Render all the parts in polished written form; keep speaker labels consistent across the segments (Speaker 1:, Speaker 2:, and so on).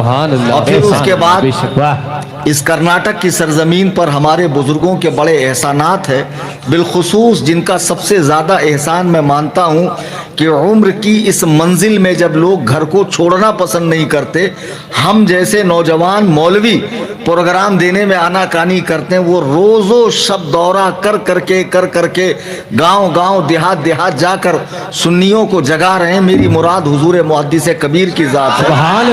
Speaker 1: और फिर उसके बाद इस कर्नाटक की सरजमीन पर हमारे बुजुर्गों के बड़े एहसानात है, बिलखुसूस जिनका सबसे ज़्यादा एहसान मैं मानता हूँ कि उम्र की इस मंजिल में जब लोग घर को छोड़ना पसंद नहीं करते, हम जैसे नौजवान मौलवी प्रोग्राम देने में आनाकानी करते हैं, वो रोज़ो शब दौरा कर करके गांव गांव देहात देहात जाकर सुन्नियों को जगा रहे हैं। मेरी मुराद हुजूर मुहद्दिस कबीर की ज़ात है,
Speaker 2: सुभान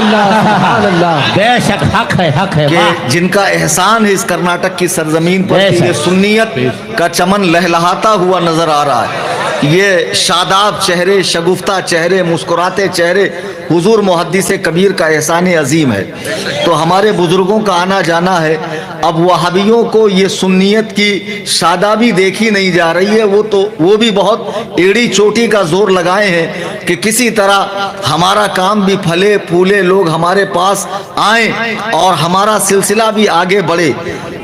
Speaker 2: अल्लाह, बेशक हक है
Speaker 1: कि जिनका एहसान है इस कर्नाटक की सरजमीन पर कि ये सुन्नियत का चमन लहलहाता हुआ नजर आ रहा है। ये शादाब चेहरे, शगुफ्ता चेहरे, मुस्कुराते चेहरे हुजूर मुहद्दिस कबीर का एहसान अजीम है। तो हमारे बुजुर्गों का आना जाना है। अब वहाबियों को ये सुन्नियत की शादाबी देखी नहीं जा रही है, वो भी बहुत एड़ी चोटी का जोर लगाए हैं कि किसी तरह हमारा काम भी फले फूले, लोग हमारे पास आए और हमारा सिलसिला भी आगे बढ़े।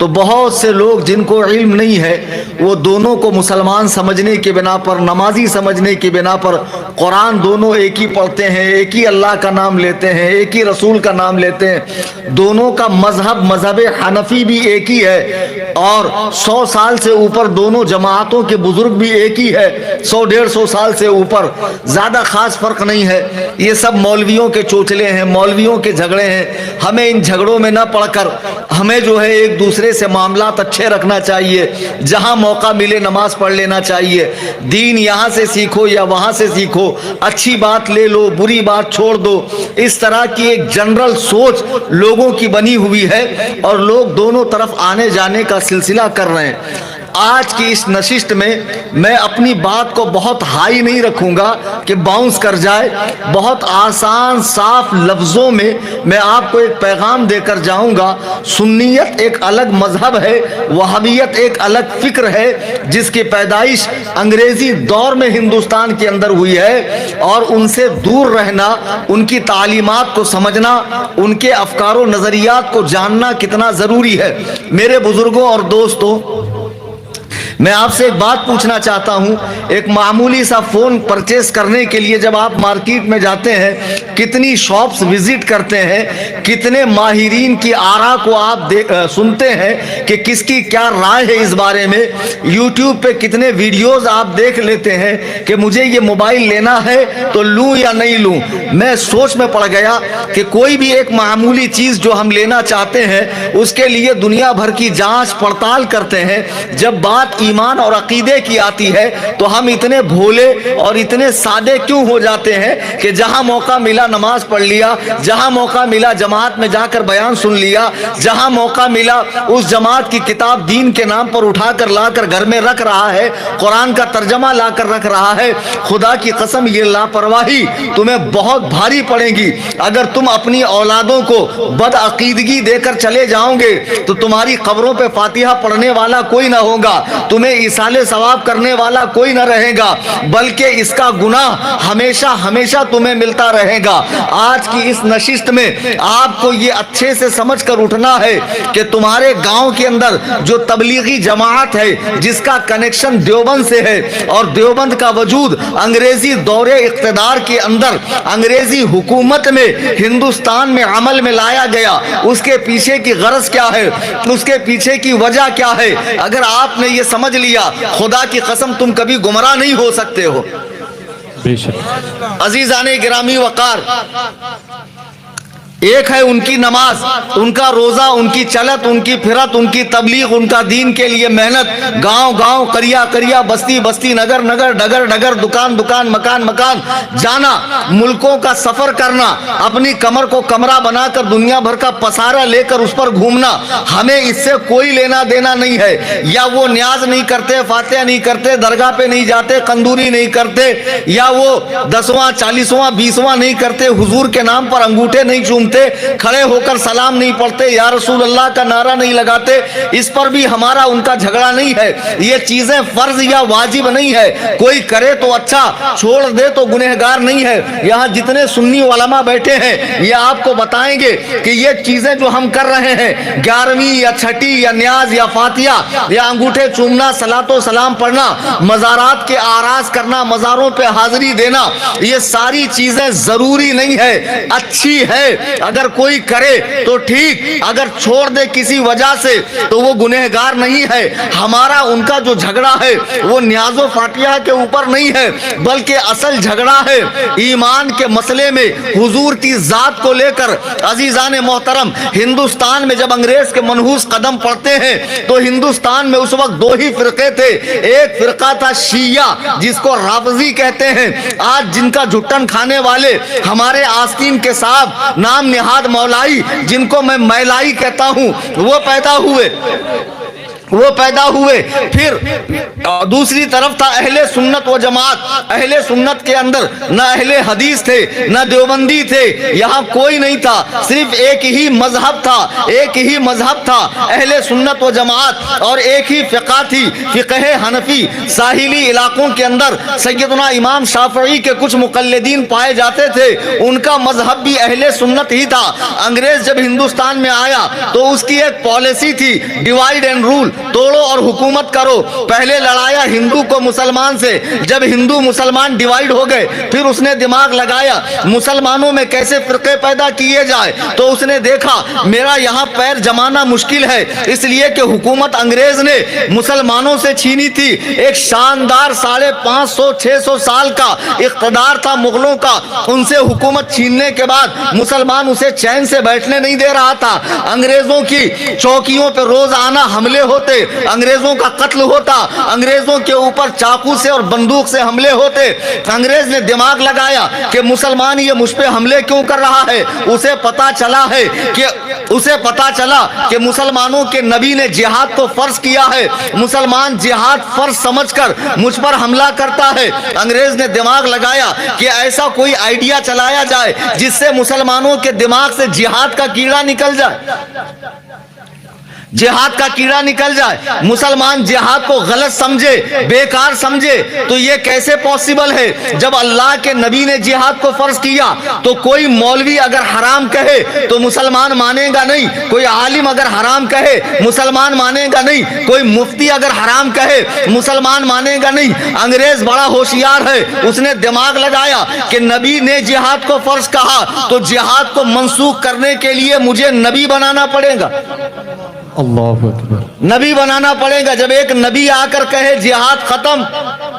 Speaker 1: तो बहुत से लोग जिनको इल्म नहीं है, वो दोनों को मुसलमान समझने के बिना पर, नमाजी समझने की बिना पर कुरान दोनों एक ही पढ़ते हैं, एक ही अल्लाह का नाम लेते हैं, एक ही रसूल का नाम लेते हैं। दोनों का मजहब हनफी भी एक ही है और 100 साल से ऊपर दोनों जमातों के बुजुर्ग भी एक ही है, 100-150 साल से ऊपर, ज्यादा खास फर्क नहीं है। ये सब मौलवियों के चोचले हैं, मौलवियों के झगड़े हैं। हमें इन झगड़ों में न पड़कर हमें जो है एक दूसरे से मामलात अच्छे रखना चाहिए। जहां मौका मिले नमाज पढ़ लेना चाहिए। दीन यहाँ से सीखो या वहां से सीखो, अच्छी बात ले लो, बुरी बात छोड़ दो। इस तरह की एक जनरल सोच लोगों की बनी हुई है और लोग दोनों तरफ आने जाने का सिलसिला कर रहे हैं। आज की इस नशिस्त में मैं अपनी बात को बहुत हाई नहीं रखूंगा कि बाउंस कर जाए। बहुत आसान साफ लफ्जों में मैं आपको एक पैगाम देकर जाऊंगा। सुन्नियत एक अलग मजहब है, वहाबियत एक अलग फिक्र है, जिसकी पैदाइश अंग्रेजी दौर में हिंदुस्तान के अंदर हुई है और उनसे दूर रहना, उनकी तालीमात को समझना, उनके अफकारो नजरियात को जानना कितना जरूरी है। मेरे बुजुर्गों और दोस्तों, मैं आपसे एक बात पूछना चाहता हूं। एक मामूली सा फोन परचेस करने के लिए जब आप मार्केट में जाते हैं, कितनी शॉप्स विजिट करते हैं, कितने माहिरीन की आरा को आप सुनते हैं कि किसकी क्या राय है इस बारे में। यूट्यूब पे कितने वीडियोस आप देख लेते हैं कि मुझे ये मोबाइल लेना है तो लूं या नहीं लूं। मैं सोच में पड़ गया कि कोई भी एक मामूली चीज जो हम लेना चाहते हैं, उसके लिए दुनिया भर की जांच पड़ताल करते हैं। जब बात ईमान और अकीदे की आती है तो हम इतने भोले और इतने सादे क्यों हो जाते हैं कि जहां मौका मिला नमाज पढ़ लिया, जहां मौका मिला जमात में जाकर बयान सुन लिया, जहां मौका मिला उस जमात की किताब दीन के नाम पर उठाकर लाकर घर में रख रहा है, कुरान का तर्जमा लाकर रख रहा है। खुदा की कसम, ये लापरवाही तुम्हें बहुत भारी पड़ेगी। अगर तुम अपनी औलादों को बदअकीदगी देकर चले जाओगे तो तुम्हारी कब्रों पे फातिहा पढ़ने वाला कोई ना होगा, तुम्हें इसाले सवाब करने वाला कोई न रहेगा, बल्कि इसका गुनाह हमेशा हमेशा तुम्हें मिलता रहेगा। आज की इस नशिस्त में आपको ये अच्छे से समझ कर उठना है कि तुम्हारे गांव के अंदर जो तबलीगी जमात है, जिसका कनेक्शन देवबंद से है और देवबंद का वजूद अंग्रेजी दौरे इख्तिदार के अंदर अंग्रेजी हुकूमत में हिंदुस्तान में अमल में लाया गया, उसके पीछे की गरज क्या है, उसके पीछे की वजह क्या है, अगर आपने ये समझ लिया, खुदा की कसम तुम कभी गुमराह नहीं हो सकते हो। अजीजाने गिरामी वकार, एक है उनकी नमाज, उनका रोजा, उनकी चलत, उनकी फिरत, उनकी तबलीग, उनका दीन के लिए मेहनत, गांव गांव, करिया करिया, बस्ती बस्ती, नगर नगर, डगर डगर, दुकान दुकान, मकान मकान जाना, मुल्कों का सफर करना, अपनी कमर को कमरा बनाकर दुनिया भर का पसारा लेकर उस पर घूमना। हमें इससे कोई लेना देना नहीं है। या वो न्याज नहीं करते, फातिहा नहीं करते, दरगाह पे नहीं जाते, कंदूरी नहीं करते, या वो 10वां 40वां 20वां नहीं करते, हुजूर के नाम पर अंगूठे नहीं चूमते, खड़े होकर सलाम नहीं पढ़ते, या रसूल अल्लाह का नारा नहीं लगाते। इस पर भी हमारा उनका झगड़ा नहीं है। ये चीजें फर्ज या वाजिब नहीं है, कोई करे तो अच्छा, छोड़ दे तो गुनहगार नहीं है। यहाँ जितने सुन्नी उलमा बैठे हैं ये आपको बताएंगे कि ये चीजें जो हम कर रहे हैं, 11वीं या 6ठी या न्याज या फातिहा या अंगूठे चूमना, सलातो सलाम पढ़ना, मज़ारात के आराज करना, मज़ारों पे हाजिरी देना, ये सारी चीजें जरूरी नहीं है, अच्छी है, अगर कोई करे तो ठीक, अगर छोड़ दे किसी वजह से तो वो गुनहगार नहीं है। हमारा उनका जो झगड़ा है वो न्याज़ो फातिहा के ऊपर नहीं है, बल्कि असल झगड़ा है ईमान के मसले में, हुजूर की जात को लेकर। अजीजान मोहतरम, हिंदुस्तान में जब अंग्रेज के मनहूस कदम पड़ते हैं तो हिंदुस्तान में उस वक्त दो ही फिरके थे। एक फिरका था शिया, जिसको राफजी कहते हैं। आज जिनका झुट्टन खाने वाले हमारे आस्तीन के साहब नाम निहाद मौलाई, जिनको मैं मैलाई कहता हूं, वो पैदा हुए। फिर दूसरी तरफ था अहले सुन्नत व जमात। अहले सुन्नत के अंदर न अहले हदीस थे, न देवबंदी थे, यहाँ कोई नहीं था, सिर्फ एक ही मजहब था, अहले सुन्नत व जमात। और एक ही फिक़ा थी, फिक़ह हनफी। साहिली इलाकों के अंदर सैयदना इमाम शाफ़िई के कुछ मुक़ल्लिदीन पाए जाते थे, उनका मजहब भी अहले सुन्नत ही था। अंग्रेज जब हिंदुस्तान में आया तो उसकी एक पॉलिसी थी, डिवाइड एंड रूल, तोड़ो और हुकूमत करो। पहले लड़ाया हिंदू को मुसलमान से, जब हिंदू मुसलमान डिवाइड हो गए फिर उसने दिमाग लगाया मुसलमानों में कैसे फिरके पैदा किए जाए। तो उसने देखा मेरा यहाँ पैर जमाना मुश्किल है, इसलिए कि हुकूमत अंग्रेज ने मुसलमानों से छीनी थी। एक शानदार 550-600 साल का इख्तदार था मुगलों का, उनसे हुकूमत छीनने के बाद मुसलमान उसे चैन से बैठने नहीं दे रहा था। अंग्रेजों की चौकियों पर रोजाना हमले होते, अंग्रेजों का कत्ल होता, अंग्रेजों के ऊपर चाकू से और बंदूक से हमले होते। अंग्रेज ने दिमाग लगाया कि मुसलमान ये मुझ पे हमले क्यों कर रहा है। उसे पता चला कि मुसलमानों के नबी ने जिहाद को फर्ज किया है, मुसलमान जिहाद फर्ज समझकर मुझ पर हमला करता है। अंग्रेज ने दिमाग लगाया कि ऐसा कोई आइडिया चलाया जाए जिससे मुसलमानों के दिमाग से जिहाद का कीड़ा निकल जाए, मुसलमान जिहाद को गलत समझे, बेकार समझे। तो ये कैसे पॉसिबल है? जब अल्लाह के नबी ने जिहाद को फर्ज किया तो कोई मौलवी अगर हराम कहे तो मुसलमान मानेगा नहीं, कोई आलिम अगर हराम कहे मुसलमान मानेगा नहीं, कोई मुफ्ती अगर हराम कहे मुसलमान मानेगा नहीं। अंग्रेज बड़ा होशियार है, उसने दिमाग लगाया कि नबी ने जिहाद को फर्ज कहा तो जिहाद को मंसूख करने के लिए मुझे नबी बनाना पड़ेगा, नबी बनाना पड़ेगा। जब एक नबी आकर कहे जिहाद खत्म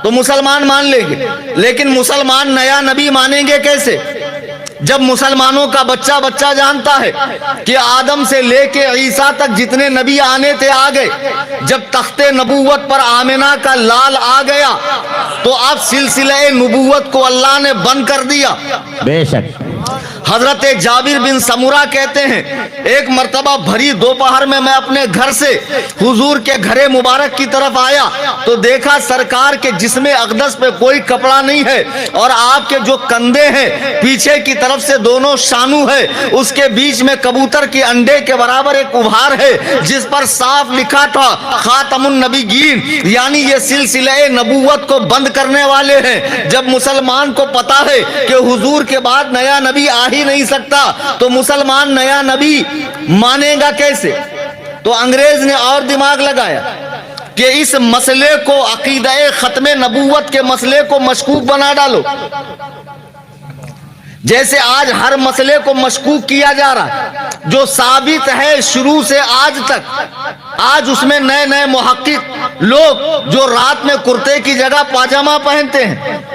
Speaker 1: तो मुसलमान मान लेंगे, लेकिन मुसलमान नया नबी मानेंगे कैसे? जब मुसलमानों का बच्चा जानता है कि आदम से लेके ईसा तक जितने नबी आने थे आ गए, जब तख्ते नबूवत पर आमिना का लाल आ गया तो अब सिलसिले नबूवत को अल्लाह ने बंद कर दिया। बेशक हजरत जाबिर बिन समुरा कहते हैं एक मर्तबा भरी दोपहर में मैं अपने घर से हुजूर के घरे मुबारक की तरफ आया तो देखा सरकार के जिस्मे अक़दस पे कोई कपड़ा नहीं है और आपके जो कंधे हैं पीछे की तरफ से दोनों शानू है, उसके बीच में कबूतर के अंडे के बराबर एक उभार है जिस पर साफ लिखा था खातमुन नबीयीन, यानी ये सिलसिले नबूवत को बंद करने वाले हैं। जब मुसलमान को पता है कि हुजूर के बाद नया नबी आ ही नहीं सकता तो मुसलमान नया नबी मानेगा कैसे? तो अंग्रेज ने और दिमाग लगाया कि इस मसले को अकीदे खत्मे नबूवत के मसले को मशकूक बना डालो। जैसे आज हर मसले को मशकूक किया जा रहा है, जो साबित है शुरू से आज तक, आज उसमें नए नए मुहक्किक लोग जो रात में कुर्ते की जगह पाजामा पहनते हैं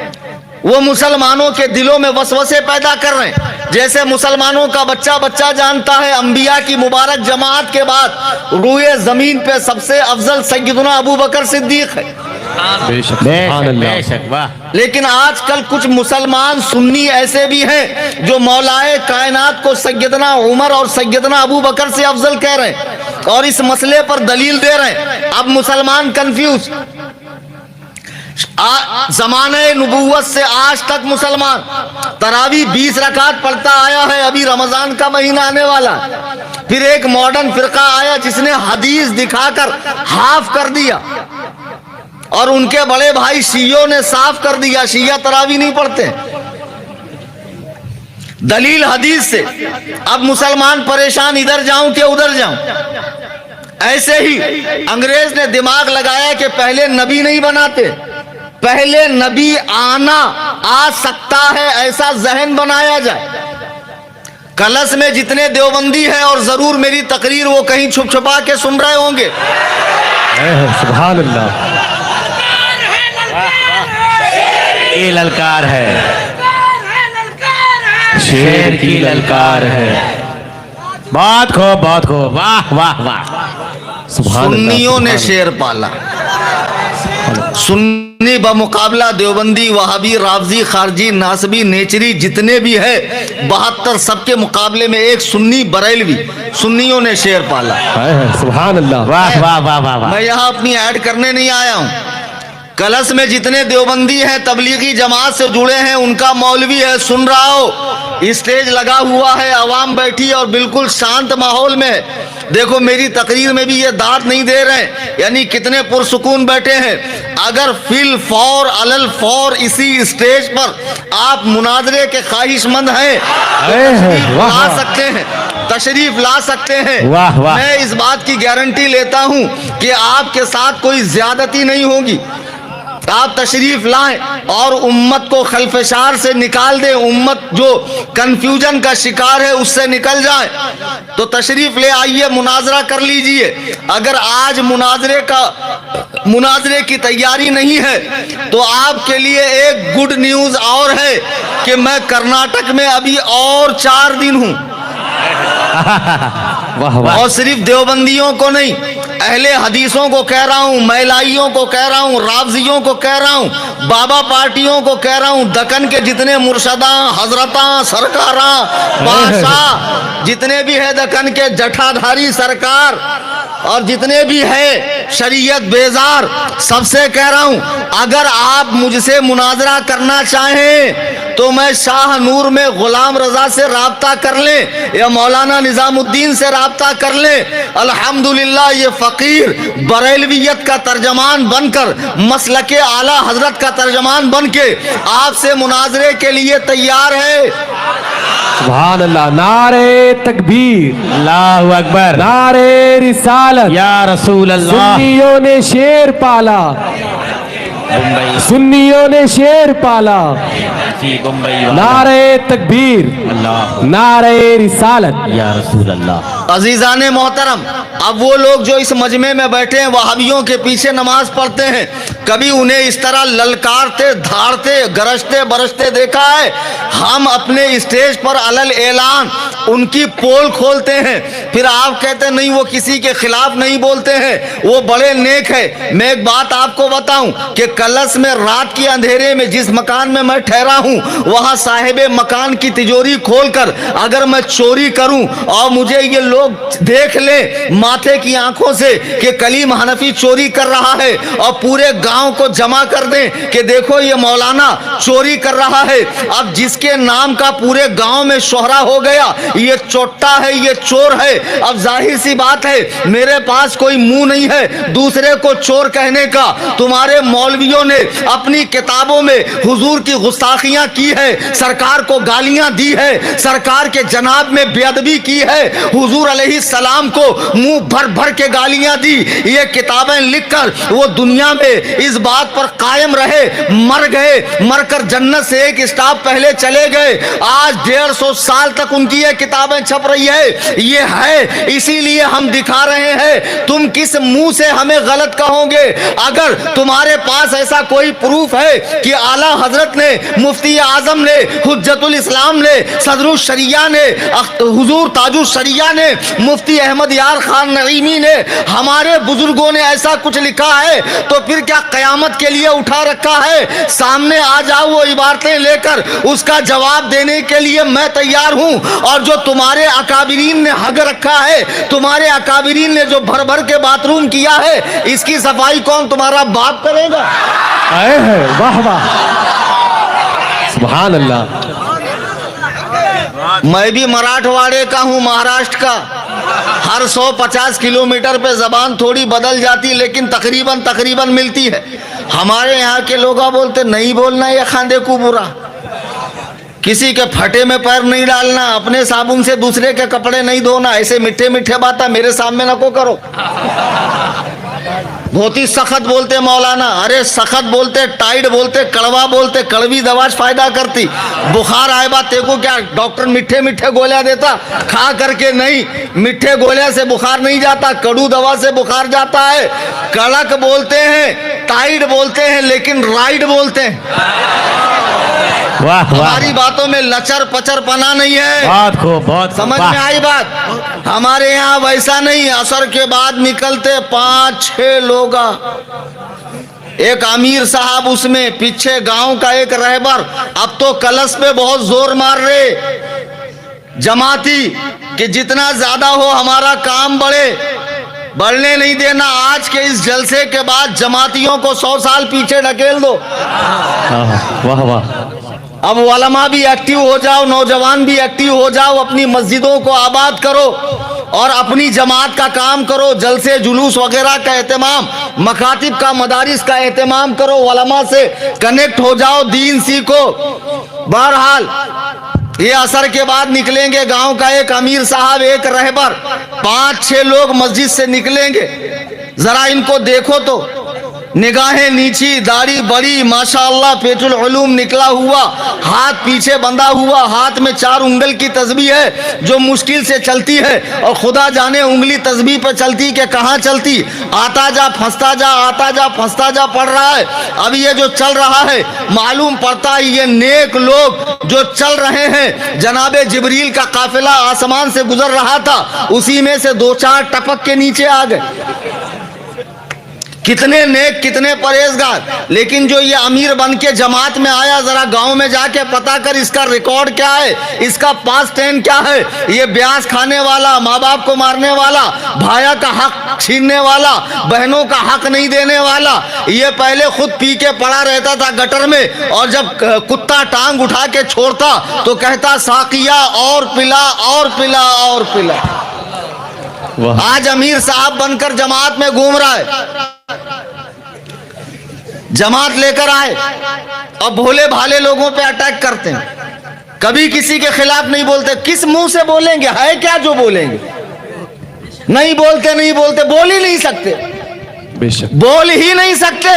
Speaker 1: वो मुसलमानों के दिलों में वसवसे पैदा कर रहे हैं। जैसे मुसलमानों का बच्चा जानता है अंबिया की मुबारक जमात के बाद रूए जमीन पे सबसे अफजल सैयदना अबू बकर सिद्दीक है। लेकिन आजकल कुछ मुसलमान सुन्नी ऐसे भी हैं जो मौलाए कायनात को सैयदना उमर और सैयदना अबू बकर से अफजल कह रहे हैं और इस मसले पर दलील दे रहे हैं। अब मुसलमान कंफ्यूज। ज़माने नबूवत से आज तक मुसलमान तरावी 20 रकात पढ़ता आया है, अभी रमजान का महीना आने वाला। फिर एक मॉडर्न फिरका आया जिसने हदीस दिखाकर हाफ कर दिया और उनके बड़े भाई शियों ने साफ कर दिया शिया तरावी नहीं पढ़ते, दलील हदीस से। अब मुसलमान परेशान, इधर जाऊं कि उधर जाऊं। ऐसे ही अंग्रेज ने दिमाग लगाया कि पहले नबी नहीं बनाते, पहले नबी आ सकता है ऐसा जहन बनाया जाए। कलश में जितने देवबंदी हैं और जरूर मेरी तकरीर वो कहीं छुप छुपा के सुन रहे होंगे।
Speaker 2: सुभान अल्लाह। ये ललकार है, शेर की ललकार है। बहुत खूब, बहुत खूब, वाह वाह वाह। सुभान अल्लाह,
Speaker 1: सुन्नियों ने
Speaker 2: सुभान
Speaker 1: शेर पाला। सुन्नी बमुकाबला देवबंदी, वहाबी, राफजी, खारजी, नासबी, नेचरी जितने भी है 72 सबके मुकाबले में एक सुन्नी बरेलवी, सुन्नियों ने शेर पाला।
Speaker 2: अल्लाह। सुभान अल्लाह, वाह वाह वाह वाह वाह।
Speaker 1: मैं यहाँ अपनी ऐड करने नहीं आया हूँ। कलश में जितने देवबंदी हैं, तबलीगी जमात से जुड़े हैं, उनका मौलवी है, सुन रहा हो। स्टेज लगा हुआ है, आवाम बैठी और बिल्कुल शांत माहौल में है। देखो मेरी तकरीर में भी ये दाद नहीं दे रहे हैं, यानी कितने पुरसुकून बैठे हैं। अगर फिल फौर अलल फौर इसी स्टेज पर आप मुनाजरे के ख्वाहिशमंद हैं तो तशरीफ ला सकते हैं, तशरीफ ला सकते हैं।
Speaker 2: वाह वाह।
Speaker 1: मैं इस बात की गारंटी लेता हूं कि आपके साथ कोई ज्यादती नहीं होगी। आप तशरीफ लाएं और उम्मत को खल्फशार से निकाल दें, उम्मत जो कंफ्यूजन का शिकार है उससे निकल जाए। तो तशरीफ ले आइए, मुनाजरा कर लीजिए। अगर आज मुनाजरे की तैयारी नहीं है तो आपके लिए एक गुड न्यूज और है कि मैं कर्नाटक में अभी और 4 दिन हूं।
Speaker 2: वाह वाह।
Speaker 1: और सिर्फ देवबंदियों को नहीं, अहले हदीसों को कह रहा हूं, मैलाइयों को कह रहा हूं, राफजियों को कह रहा हूं, बाबा पार्टियों को कह रहा हूं, दक्कन के जितने मुर्शदा, हजरता, सरकारा, बादशाह जितने भी है, दक्कन के जठाधारी सरकार और जितने भी है शरीयत बेजार, सबसे कह रहा हूं, अगर आप मुझसे मुनाजरा करना चाहें तो मैं शाह नूर में गुलाम रजा से राब्ता कर लें या मौलाना निजामुद्दीन से राब्ता कर लें। अल्हम्दुलिल्लाह ये फकीर बरेलवियत का तर्जमान बनकर, मसलके आला हजरत का तर्जमान बनके आपसे मुनाजरे के लिए तैयार है।
Speaker 2: सुभान अल्लाह। नारे तकबीर, अल्लाहु अकबर, नारे रिसालत, या रसूल अल्लाह। सुन्नियों ने शेर पाला, सुन्नियों ने शेर पाला। नारे तकबीर, नारे रिसालत, या रसूल अल्लाह।
Speaker 1: अजीजान मोहतरम, अब वो लोग जो इस मजमे में बैठे हैं, वहाबियों के पीछे नमाज पढ़ते हैं, कभी उन्हें इस तरह ललकारते, धाड़ते, गरजते बरसते देखा है? हम अपने स्टेज पर अलल ऐलान उनकी पोल खोलते हैं, फिर आप कहते हैं नहीं वो किसी के खिलाफ नहीं बोलते हैं, वो बड़े नेक है। मैं एक बात आपको बताऊं कि कलश में रात के अंधेरे में जिस मकान में मैं ठहरा हूं, वहां साहिबे मकान की तिजोरी खोलकर अगर मैं चोरी करूं और मुझे ये लोग देख ले माथे की आंखों से कि कलीम हनफी चोरी कर रहा है और पूरे गांव को जमा कर दें कि देखो ये मौलाना चोरी कर रहा है, अब जिसके नाम का पूरे गांव में शोहरा हो गया, ये चोट्टा है, ये चोर है। अब जाहिर सी बात है मेरे पास कोई मुंह नहीं है दूसरे को चोर कहने का। तुम्हारे मौलवियों ने अपनी किताबों में हुजूर की गुस्ताखियां की है, सरकार को गालियां दी है, सरकार के जनाब में बेअदबी की है, हुजूर अलैहि सलाम को मुंह भर भर के गालियां दी। ये किताबें लिखकर वो दुनिया में इस बात पर कायम रहे, मर गए, मरकर जन्नत से एक स्टाफ पहले चले गए। आज 150 साल तक उनकी ये किताबें छप रही है। ये है इसीलिए हम दिखा रहे हैं। तुम किस मुंह से हमें गलत कहोगे? अगर तुम्हारे पास ऐसा कोई प्रूफ है कि आला हजरत ने, मुफ्ती आजम ने, हुज्जतुल इस्लाम ने, सदरुल शरिया ने, हुजूर ताजुल शरिया ने, मुफ्ती अहमद यार खान नईमी ने, हमारे बुजुर्गों ने ऐसा कुछ लिखा है तो फिर क्या कयामत के लिए उठा रखा है? सामने आ जाओ वो इबारतें लेकर, उसका जवाब देने के लिए मैं तैयार हूं। और जो तुम्हारे अकाबिरीन ने हक रखा है, तुम्हारे अकाबिरीन ने जो भर भर के बाथरूम किया है, इसकी सफाई कौन तुम्हारा बाप करेगा?
Speaker 2: वाह वाह, सुभान अल्लाह।
Speaker 1: मैं भी मराठवाड़े का हूं, महाराष्ट्र का। हर 150 किलोमीटर पे जबान थोड़ी बदल जाती लेकिन तकरीबन मिलती है। हमारे यहाँ के लोग बोलते नहीं बोलना या खांदे को बुरा, किसी के फटे में पैर नहीं डालना, अपने साबुन से दूसरे के कपड़े नहीं धोना, ऐसे मीठे मीठे बातें मेरे सामने न को करो। बहुत ही सख्त बोलते मौलाना, अरे सख्त बोलते, टाइट बोलते, कड़वा बोलते, कड़वी दवा फायदा करती। बुखार आए बात तेको क्या डॉक्टर मीठे मीठे गोलियां देता, खा करके नहीं, मीठे गोलियां से बुखार नहीं जाता, कड़ू दवा से बुखार जाता है। कड़क बोलते हैं, टाइट बोलते हैं, लेकिन राइट बोलते हैं।
Speaker 2: वाह वाह,
Speaker 1: हमारी बातों में लचर पचर पना नहीं है।
Speaker 2: बहुत खूब, बहुत
Speaker 1: समझ में आई बात? हमारे यहाँ वैसा नहीं। असर के बाद निकलते 5-6 लोग, एक अमीर साहब, उसमें पीछे गांव का एक रहबर। अब तो कलश पे बहुत जोर मार रहे जमाती कि जितना ज्यादा हो हमारा काम बढ़ने नहीं देना। आज के इस जलसे के बाद जमातियों को 100 साल पीछे ढकेल दो।
Speaker 2: वाह वाह,
Speaker 1: अब उलमा भी एक्टिव हो जाओ, नौजवान भी एक्टिव हो जाओ, अपनी मस्जिदों को आबाद करो और अपनी जमात का काम करो। जलसे जुलूस वगैरह का एहतमाम, मकातिब का, मदारिस का एहतमाम करो, उलमा से कनेक्ट हो जाओ, दीन सीखो। बहरहाल ये असर के बाद निकलेंगे, गांव का एक अमीर साहब, एक रहबर, 5-6 लोग मस्जिद से निकलेंगे। जरा इनको देखो तो, निगाहें नीची, दाढ़ी बड़ी, माशाअल्लाह, पेटुल उलूम निकला हुआ, हाथ पीछे बंधा हुआ, हाथ में 4 उंगल की तस्बीह है जो मुश्किल से चलती है, और खुदा जाने उंगली तस्बीह पे चलती कि कहाँ चलती। आता जा फंसता जा, आता जा फंसता जा पड़ रहा है। अब ये जो चल रहा है मालूम पड़ता है ये नेक लोग जो चल रहे हैं, जनाबे जिब्रील का काफिला आसमान से गुजर रहा था, उसी में से 2-4 टपक के नीचे आ गए। कितने नेक, कितने परहेजगार। लेकिन जो ये अमीर बन के जमात में आया, जरा गांव में जाके पता कर इसका रिकॉर्ड क्या है, इसका पास टेन क्या है। ये ब्याज खाने वाला, माँ बाप को मारने वाला, भाया का हक छीनने वाला, बहनों का हक नहीं देने वाला। ये पहले खुद पी के पड़ा रहता था गटर में, और जब कुत्ता टांग उठा के छोड़ता तो कहता साकिया और पिला और पिला और पिला। आज अमीर साहब बनकर जमात में घूम रहा है। जमात लेकर आए और भोले भाले लोगों पे अटैक करते हैं, कभी किसी के खिलाफ नहीं बोलते। किस मुंह से बोलेंगे? है क्या जो बोलेंगे? नहीं बोलते, नहीं बोलते, बोल ही नहीं सकते, बोल ही नहीं सकते,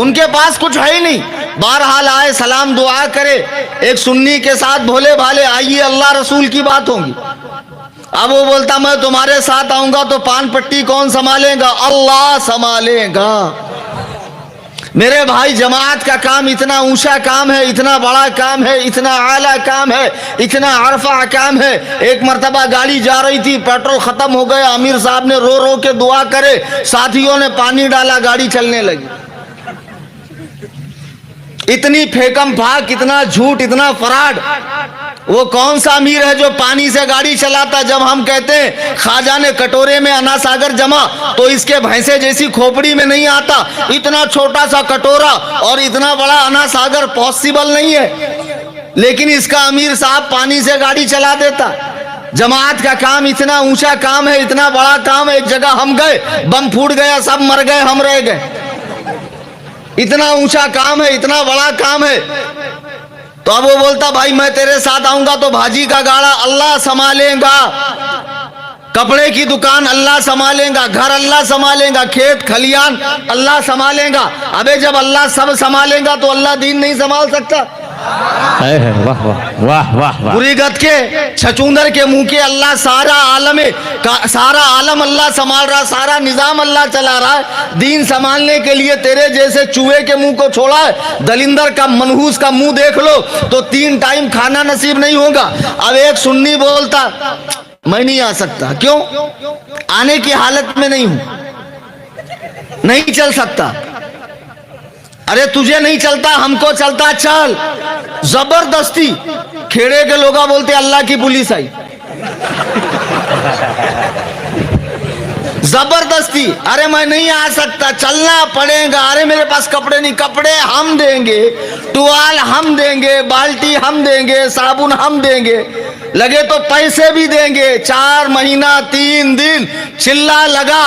Speaker 1: उनके पास कुछ है ही नहीं। बहरहाल आए, सलाम दुआ करे, एक सुन्नी के साथ भोले भाले, आइए अल्लाह रसूल की बात होगी। अब वो बोलता मैं तुम्हारे साथ आऊंगा तो पान पट्टी कौन संभालेगा? अल्लाह संभालेगा। मेरे भाई, जमात का काम इतना ऊंचा काम है, इतना बड़ा काम है, इतना आला काम है, इतना अरफा काम है। एक मर्तबा गाड़ी जा रही थी, पेट्रोल खत्म हो गया, अमीर साहब ने रो रो के दुआ करे, साथियों ने पानी डाला, गाड़ी चलने लगी। इतनी फेकम फाक, इतना झूठ, इतना फराड। वो कौन सा अमीर है जो पानी से गाड़ी चलाता? जब हम कहते हैं ख्वाजा ने कटोरे में अना सागर जमा, तो इसके भैंसे जैसी खोपड़ी में नहीं आता। इतना छोटा सा कटोरा और इतना बड़ा अना सागर पॉसिबल नहीं है, लेकिन इसका अमीर साहब पानी से गाड़ी चला देता। जमात का काम इतना ऊंचा काम है, इतना बड़ा काम है। एक जगह हम गए, बम फूट गया, सब मर गए, हम रह गए। इतना ऊंचा काम है, इतना बड़ा काम है। तो अब वो बोलता भाई मैं तेरे साथ आऊंगा तो भाजी का गाड़ा अल्लाह संभालेगा, कपड़े की दुकान अल्लाह संभालेगा, घर अल्लाह संभालेगा, खेत खलियान अल्लाह संभालेगा। अबे जब अल्लाह सब संभालेगा तो अल्लाह दीन नहीं संभाल सकता?
Speaker 2: वाह वाह वाह वाह,
Speaker 1: बुरी गत के छचूंदर के मुंह के अल्लाह सारा आलम अल्लाह संभाल रहा, सारा निजाम अल्लाह चला रहा है। दीन संभालने के लिए तेरे जैसे चूहे के मुंह को छोड़ा है। दलिंदर का, मनहूस का मुंह देख लो तो 3 टाइम खाना नसीब नहीं होगा। अब एक सुन्नी बोलता मैं नहीं आ सकता। क्यों? आने की हालत में नहीं हूं, नहीं चल सकता। अरे तुझे नहीं चलता, हमको चलता, चल। जबरदस्ती। खेड़े के लोग बोलते अल्लाह की पुलिस आई। जबरदस्ती। अरे मैं नहीं आ सकता, चलना पड़ेगा। अरे मेरे पास कपड़े नहीं, कपड़े हम देंगे, टुवाल हम देंगे, बाल्टी हम देंगे, साबुन हम देंगे, लगे तो पैसे भी देंगे। 4 महीना 3 दिन चिल्ला लगा।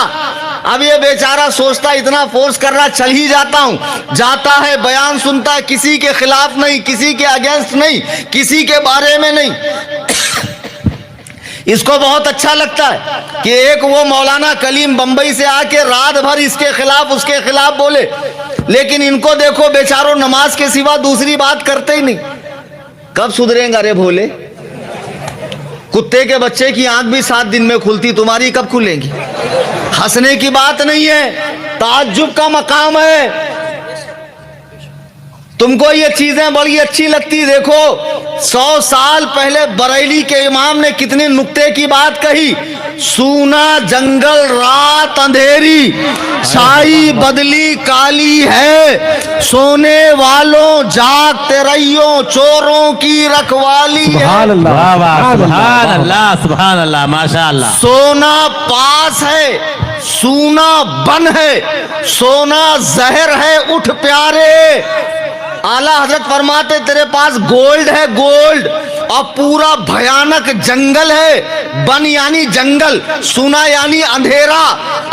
Speaker 1: अब ये बेचारा सोचता इतना फोर्स कर रहा, चल ही जाता हूं। जाता है, बयान सुनता है, किसी के खिलाफ नहीं, किसी के अगेंस्ट नहीं, किसी के बारे में नहीं। اس کو بہت اچھا لگتا ہے کہ ایک وہ مولانا کلیم بمبئی سے آ کے رات بھر اس کے خلاف اس کے خلاف بولے، لیکن ان کو دیکھو بیچاروں نماز کے سوا دوسری بات کرتے ہی نہیں۔ کب سدھریں گا رے بھولے؟ کتے کے بچے کی آنکھ بھی 7 دن میں کھلتی، تمہاری کب کھلیں گی؟ ہنسنے کی بات نہیں ہے، تعجب کا مقام ہے۔ تم کو یہ چیزیں بڑی اچھی لگتی، دیکھو 100 سال پہلے بریلی کے امام نے کتنے نکتے کی بات کہی، سونا جنگل رات اندھیری، چھائی بدلی کالی ہے، سونے والوں جاگتے رہیو، چوروں کی رکھوالی ہے۔
Speaker 2: سبحان اللہ،
Speaker 3: واہ واہ،
Speaker 2: سبحان
Speaker 3: سبحان
Speaker 2: اللہ۔
Speaker 3: اللہ سبحان اللہ، ماشاء اللہ۔
Speaker 1: سونا پاس ہے، سونا بن ہے، سونا زہر ہے، اٹھ پیارے۔ اعلیٰ حضرت فرماتے تیرے پاس گولڈ ہے، گولڈ، اور پورا بھیانک جنگل ہے، بن یعنی جنگل، سونا یعنی اندھیرا۔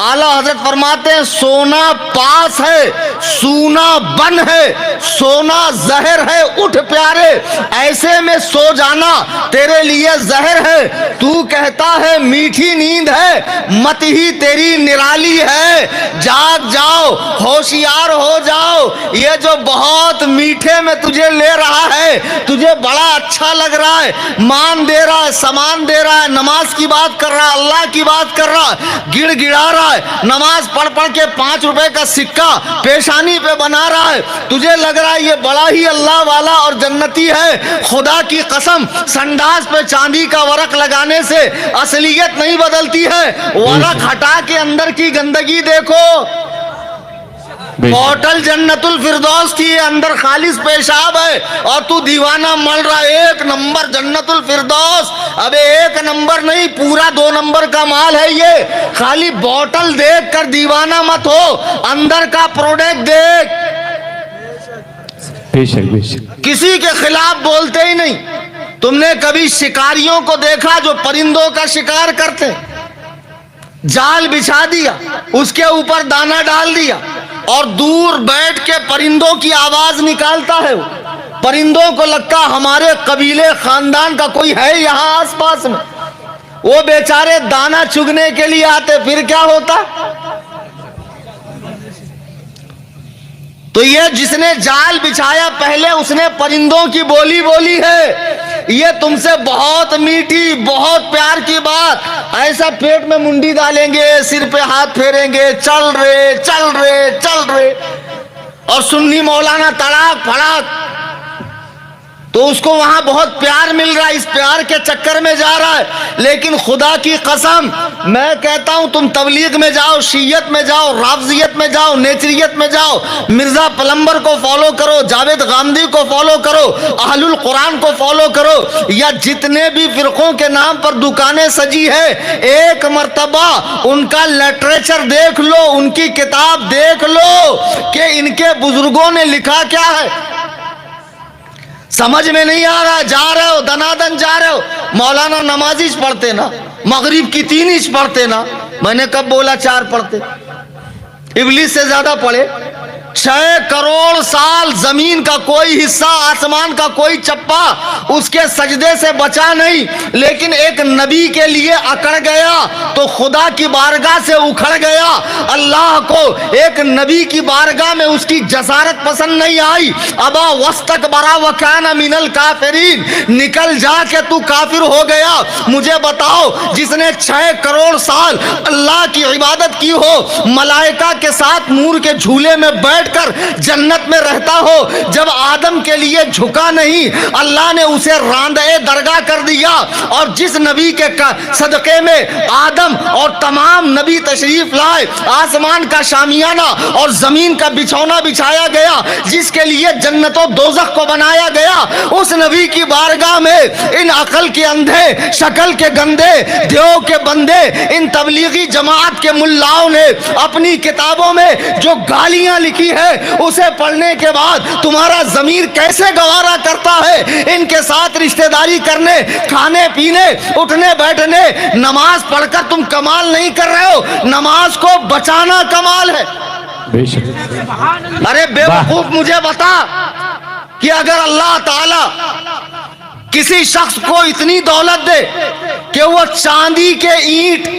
Speaker 1: اعلیٰ حضرت فرماتے ہیں سونا پاس ہے، سونا بن ہے، سونا زہر ہے، اٹھ پیارے، ایسے میں سو جانا تیرے لیے زہر ہے۔ تو کہتا ہے میٹھی نیند ہے، مت ہی تیری نرالی ہے، جاگ جاؤ، ہوشیار ہو جاؤ، یہ جو بہت میٹھے میں تجھے لے رہا ہے، تجھے بڑا اچھا لگ رہا ہے، مان دے رہا ہے، سامان دے رہا ہے، نماز کی بات کر رہا ہے، اللہ کی بات کر رہا ہے، گڑ گڑا رہا ہے، نماز پڑھ پڑھ کے 5 روپے کا سکہ پیشانی پہ بنا رہا ہے، تجھے لگ رہا ہے یہ بڑا ہی اللہ والا اور جنتی ہے۔ خدا کی قسم، سنڈاس پہ چاندی کا ورق لگانے سے اصلیت نہیں بدلتی ہے، ورق ہٹا کے اندر کی گندگی دیکھو۔ ہوٹل جنت الفردوس کی اندر خالص پیشاب ہے اور تو دیوانہ مل رہا ہے، 1 نمبر جنت الفردوس۔ ابے 1 نمبر نہیں، پورا 2 نمبر کا مال ہے یہ۔ خالی بوٹل دیکھ کر دیوانہ مت ہو، اندر کا پروڈکٹ دیکھ۔
Speaker 2: بے شک بے شک۔
Speaker 1: کسی کے خلاف بولتے ہی نہیں۔ تم نے کبھی شکاریوں کو دیکھا جو پرندوں کا شکار کرتے؟ جال بچھا دیا، اس کے اوپر دانہ ڈال دیا اور دور بیٹھ کے پرندوں کی آواز نکالتا ہے۔ وہ پرندوں کو لگتا ہمارے قبیلے خاندان کا کوئی ہے یہاں آس پاس میں، وہ بیچارے دانہ چگنے کے لیے آتے، پھر کیا ہوتا؟ تو یہ جس نے جال بچھایا پہلے اس نے پرندوں کی بولی بولی ہے، یہ تم سے بہت میٹھی بہت پیار کی بات، ایسا پیٹ میں منڈی ڈالیں گے، سر پہ ہاتھ پھیریں گے، چل رہے چل رہے چل رہے، اور سنی مولانا تڑاک پھڑاک، تو اس کو وہاں بہت پیار مل رہا ہے، اس پیار کے چکر میں جا رہا ہے۔ لیکن خدا کی قسم میں کہتا ہوں تم تبلیغ میں جاؤ، شیعت میں جاؤ، رافضیت میں جاؤ، نیچریت میں جاؤ، مرزا پلمبر کو فالو کرو، جاوید غامدی کو فالو کرو، اہل القرآن کو فالو کرو، یا جتنے بھی فرقوں کے نام پر دکانیں سجی ہے، ایک مرتبہ ان کا لٹریچر دیکھ لو، ان کی کتاب دیکھ لو کہ ان کے بزرگوں نے لکھا کیا ہے۔ سمجھ میں نہیں آ رہا، جا رہے ہو دنادن جا رہے ہو، مولانا نمازیش پڑھتے نا، مغرب کی 3 پڑھتے نا، میں نے کب بولا 4 پڑھتے؟ ابلیس سے زیادہ پڑھے۔ 6 کروڑ سال زمین کا کوئی حصہ، آسمان کا کوئی چپا اس کے سجدے سے بچا نہیں، لیکن ایک نبی کے لیے اکڑ گیا تو خدا کی بارگاہ سے اکھڑ گیا۔ اللہ کو ایک نبی کی بارگاہ میں اس کی جسارت پسند نہیں آئی، ابا واستکبر وکان من الکافرین، نکل جا کے تو کافر ہو گیا۔ مجھے بتاؤ، جس نے 6 کروڑ سال اللہ کی عبادت کی ہو، ملائکہ کے ساتھ نور کے جھولے میں بیٹھ کر جنت میں رہتا ہو، جب آدم کے لیے جھکا نہیں، اللہ نے اسے راندے درگاہ کر دیا، اور جس نبی کے صدقے میں آدم اور تمام نبی تشریف لائے، آسمان کا شامیانہ اور زمین کا بچھونا بچھایا گیا، جس کے لیے جنت و دوزخ کو بنایا گیا، اس نبی کی بارگاہ میں ان عقل کے اندھے، شکل کے گندے، دیو کے بندے، ان تبلیغی جماعت کے ملاؤں نے اپنی کتابوں میں جو گالیاں لکھی ہے اسے پڑھنے کے بعد تمہارا ضمیر کیسے گوارا کرتا ہے ان کے ساتھ رشتہ داری کرنے، کھانے پینے، اٹھنے بیٹھنے؟ نماز پڑھ کر تم کمال نہیں کر رہے ہو، نماز کو بچانا کمال ہے۔
Speaker 2: بے شک۔
Speaker 1: ارے بے وقوف، مجھے بتا کہ اگر اللہ تعالی किसी शख्स को इतनी दौलत दे कि वो चांदी के ईंट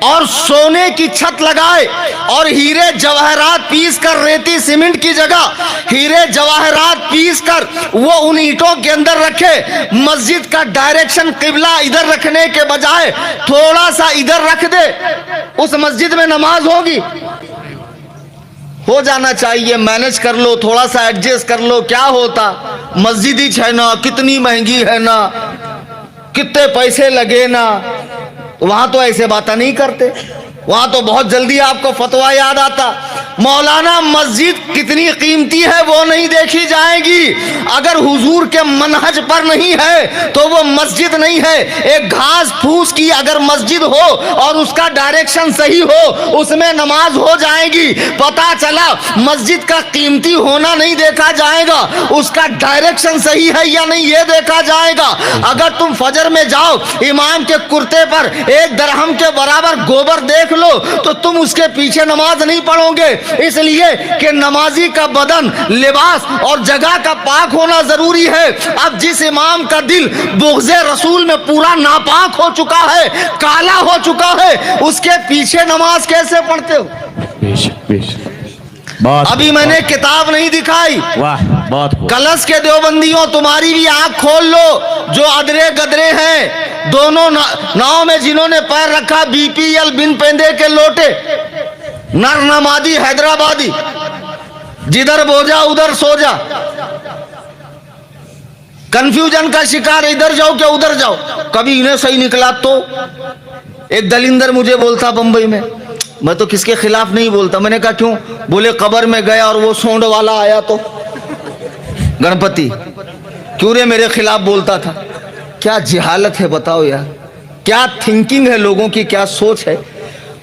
Speaker 1: और सोने की छत लगाए और हीरे जवाहरात पीस कर, रेती सीमेंट की जगह हीरे जवाहरात पीस कर वो उन ईंटों के अंदर रखे, मस्जिद का डायरेक्शन किबला इधर रखने के बजाय थोड़ा सा इधर रख दे, उस मस्जिद में नमाज होगी? हो जाना चाहिए, मैनेज कर लो, थोड़ा सा एडजस्ट कर लो, क्या होता, मस्जिद ही है ना, कितनी महंगी है ना, कितने पैसे लगे ना। वहां तो ऐसे बातें नहीं करते, वहां तो बहुत जल्दी आपको फतवा याद आता। मौलाना मस्जिद कितनी कीमती है वो नहीं देखी जाएगी, अगर हुजूर के मनहज पर नहीं है तो वो मस्जिद नहीं है। एक घास फूस की अगर मस्जिद हो और उसका डायरेक्शन सही हो, उसमें नमाज हो जाएगी। पता चला मस्जिद का कीमती होना नहीं देखा जाएगा, उसका डायरेक्शन सही है या नहीं ये देखा जाएगा। अगर तुम फजर में जाओ, इमाम के कुर्ते पर 1 दरहम के बराबर गोबर देख लो तो तुम उसके पीछे नमाज नहीं पढ़ोगे, इसलिए कि नमाजी का बदन, लिबास और जगह का पाक होना जरूरी है। अब जिस इमाम का दिल बुग़्ज़े रसूल में पूरा नापाक हो चुका है, काला हो चुका है, उसके पीछे नमाज कैसे पढ़ते हो? अभी मैंने किताब नहीं दिखाई,
Speaker 3: वाह बहुत खूब।
Speaker 1: कलश के देवबंदियों, तुम्हारी भी आंख खोल लो, जो अदरे गदरे हैं, दोनों नाव में जिन्होंने पैर रखा, बीपीएल बिन पेंदे के लोटे, नर नमादी हैदराबादी, जिधर बोझा उधर सो जा, कंफ्यूजन का शिकार, इधर जाओ क्या उधर जाओ, कभी इन्हें सही निकला तो। एक दलिंदर मुझे बोलता बंबई में, मैं तो किसके खिलाफ नहीं बोलता, मैंने कहा क्यों? बोले कब्र में गया और वो सोंड वाला आया तो गणपति, क्यों रे मेरे खिलाफ बोलता था? क्या जिहालत है बताओ यार, क्या थिंकिंग है लोगों की, क्या सोच है।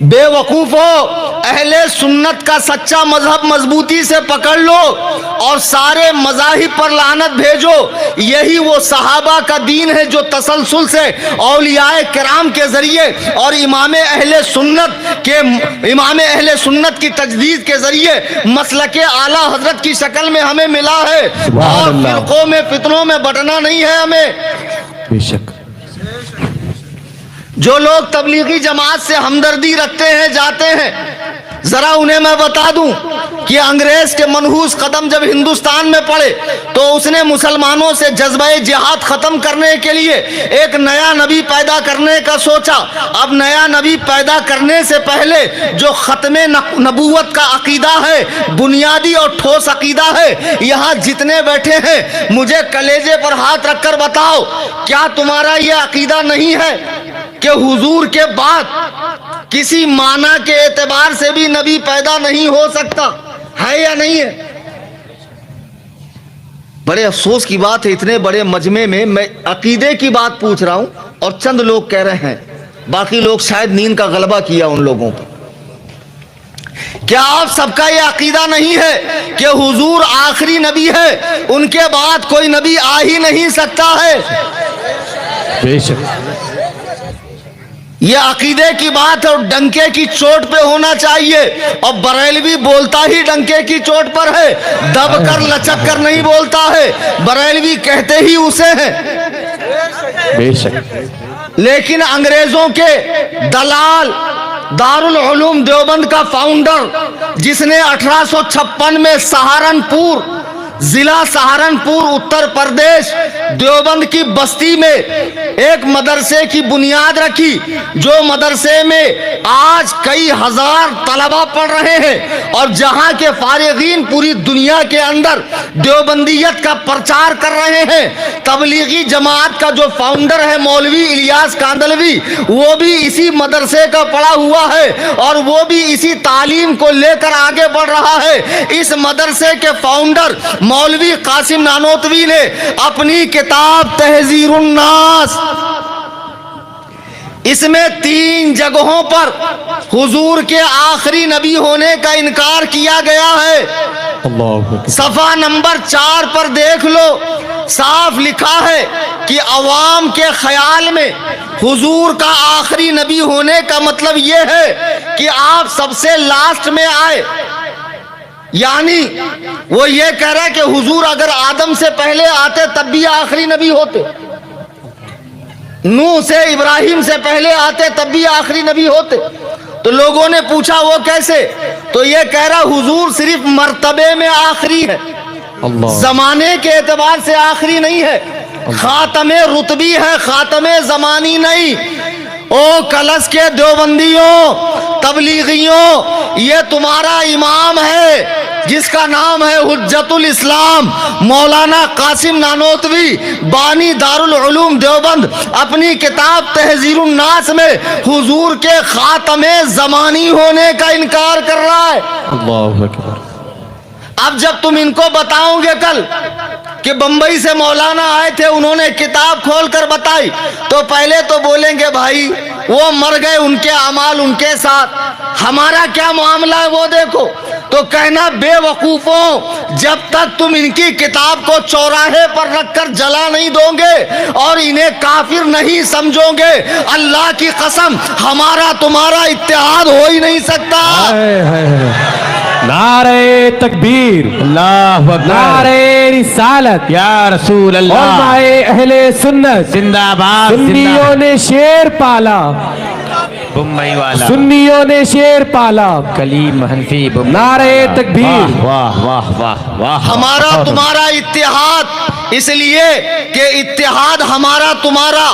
Speaker 1: बेवकूफ हो, अहले सुन्नत का सच्चा मजहब मजबूती से पकड़ लो और सारे मजाहिब पर लानत भेजो। यही वो सहाबा का दीन है जो तसलसल से औलियाए किराम के जरिए और इमाम अहले सुन्नत की तजदीद के जरिए मसलके आला हजरत की शक्ल में हमें मिला है, और फिरकों में फितनों में बटना नहीं है हमें।
Speaker 2: बेशक
Speaker 1: जो लोग तबलीगी जमात से हमदर्दी रखते हैं, जाते हैं, जरा उन्हें मैं बता दूं कि अंग्रेज के मनहूस कदम जब हिंदुस्तान में पड़े तो उसने मुसलमानों से जज्बे जिहाद खत्म करने के लिए एक नया नबी पैदा करने का सोचा। अब नया नबी पैदा करने से पहले जो खत्मे नबूवत का अकीदा है, बुनियादी और ठोस अकीदा है, यहाँ जितने बैठे हैं मुझे कलेजे पर हाथ रखकर बताओ, क्या तुम्हारा यह अकीदा नहीं है कि हुजूर के बाद किसी माना के एतबार से भी नबी पैदा नहीं हो सकता, है या नहीं है? बड़े अफसोस की बात है, इतने बड़े मजमे में मैं अकीदे की बात पूछ रहा हूं और चंद लोग कह रहे हैं, बाकी लोग शायद नींद का गलबा किया उन लोगों पर। क्या आप सबका यह अकीदा नहीं है कि हुजूर आखिरी नबी है, उनके बाद कोई नबी आ ही नहीं सकता है?
Speaker 2: बेशक
Speaker 1: यह अकीदे की बात है और डंके की चोट पे होना चाहिए, और बरेलवी बोलता ही डंके की चोट पर है, दब कर लचक कर नहीं बोलता है, बरेलवी कहते ही उसे हैं।
Speaker 2: बेशक
Speaker 1: लेकिन अंग्रेजों के दलाल, दारुल उलूम देवबंद का फाउंडर, जिसने 1856 में सहारनपुर, जिला सहारनपुर, उत्तर प्रदेश, देवबंद की बस्ती में एक मदरसे की बुनियाद रखी, जो मदरसे में आज कई हजार तलबा पढ़ रहे हैं और जहां के फारिगीन पूरी दुनिया के अंदर देवबंदियत का प्रचार कर रहे हैं। तबलीगी जमात का जो फाउंडर है मौलवी इलियास कांदलवी, वो भी इसी मदरसे का पढ़ा हुआ है और वो भी इसी तालीम को लेकर आगे बढ़ रहा है। इस मदरसे के फाउंडर मौलवी कासिम नानोतवी ने अपनी किताब तहजीरुन नास, इसमें 3 जगहों पर हुजूर के आखिरी नबी होने का इनकार किया गया है। सफा नंबर 4 पर देख लो, साफ लिखा है कि अवाम के ख्याल में हुजूर का आखिरी नबी होने का मतलब यह है कि आप सबसे लास्ट में आए, यानी वो ये कह रहा है कि हुजूर अगर आदम से पहले आते तब भी आखिरी नबी होते। नूह से इब्राहिम से पहले आते तब भी आखिरी नबी होते। तो लोगों ने पूछा वो कैसे, तो ये कह रहा हुजूर सिर्फ मर्तबे में आखिरी है, जमाने के एतबार से आखिरी नहीं है, खातमे रुतबी है, खातमे जमानी नहीं। ओ कलश के देवबंदियों, तबलीगियों, ये तुम्हारा इमाम है जिसका नाम है हुज्जतुल इस्लाम मौलाना कासिम नानोतवी, बानी दारुल उलूम देवबंद, अपनी किताब तहजीरुन नास में हुजूर के खातमे जमानी होने का इनकार कर रहा है।
Speaker 2: अल्लाहु अकबर।
Speaker 1: अब जब तुम इनको बताओगे कल कि बंबई से मौलाना आए थे, उन्होंने किताब खोलकर बताई, तो पहले तो बोलेंगे भाई वो मर गए, उनके अमाल उनके साथ, हमारा क्या मामला है वो देखो। तो कहना बेवकूफों, जब तक तुम इनकी किताब को चौराहे पर रखकर जला नहीं दोगे और इन्हें काफिर नहीं समझोगे, अल्लाह की कसम हमारा तुम्हारा इत्तेहाद हो ही नहीं सकता।
Speaker 2: नारे तकबीर, अल्लाहु अकबर, नारे रिसालत,
Speaker 3: या रसूल अल्लाह,
Speaker 2: उलमाए अहले सुन्नत
Speaker 3: जिंदाबाद,
Speaker 2: सुन्नियों ने शेर पाला,
Speaker 3: मुंबई वाला
Speaker 2: सुन्नियों ने शेर पाला,
Speaker 3: कलीम हनफी,
Speaker 2: नारे तकबीर।
Speaker 3: वाह वाह वाह वाह।
Speaker 1: हमारा तुम्हारा इत्तेहाद इसलिए कि इत्तेहाद हमारा तुम्हारा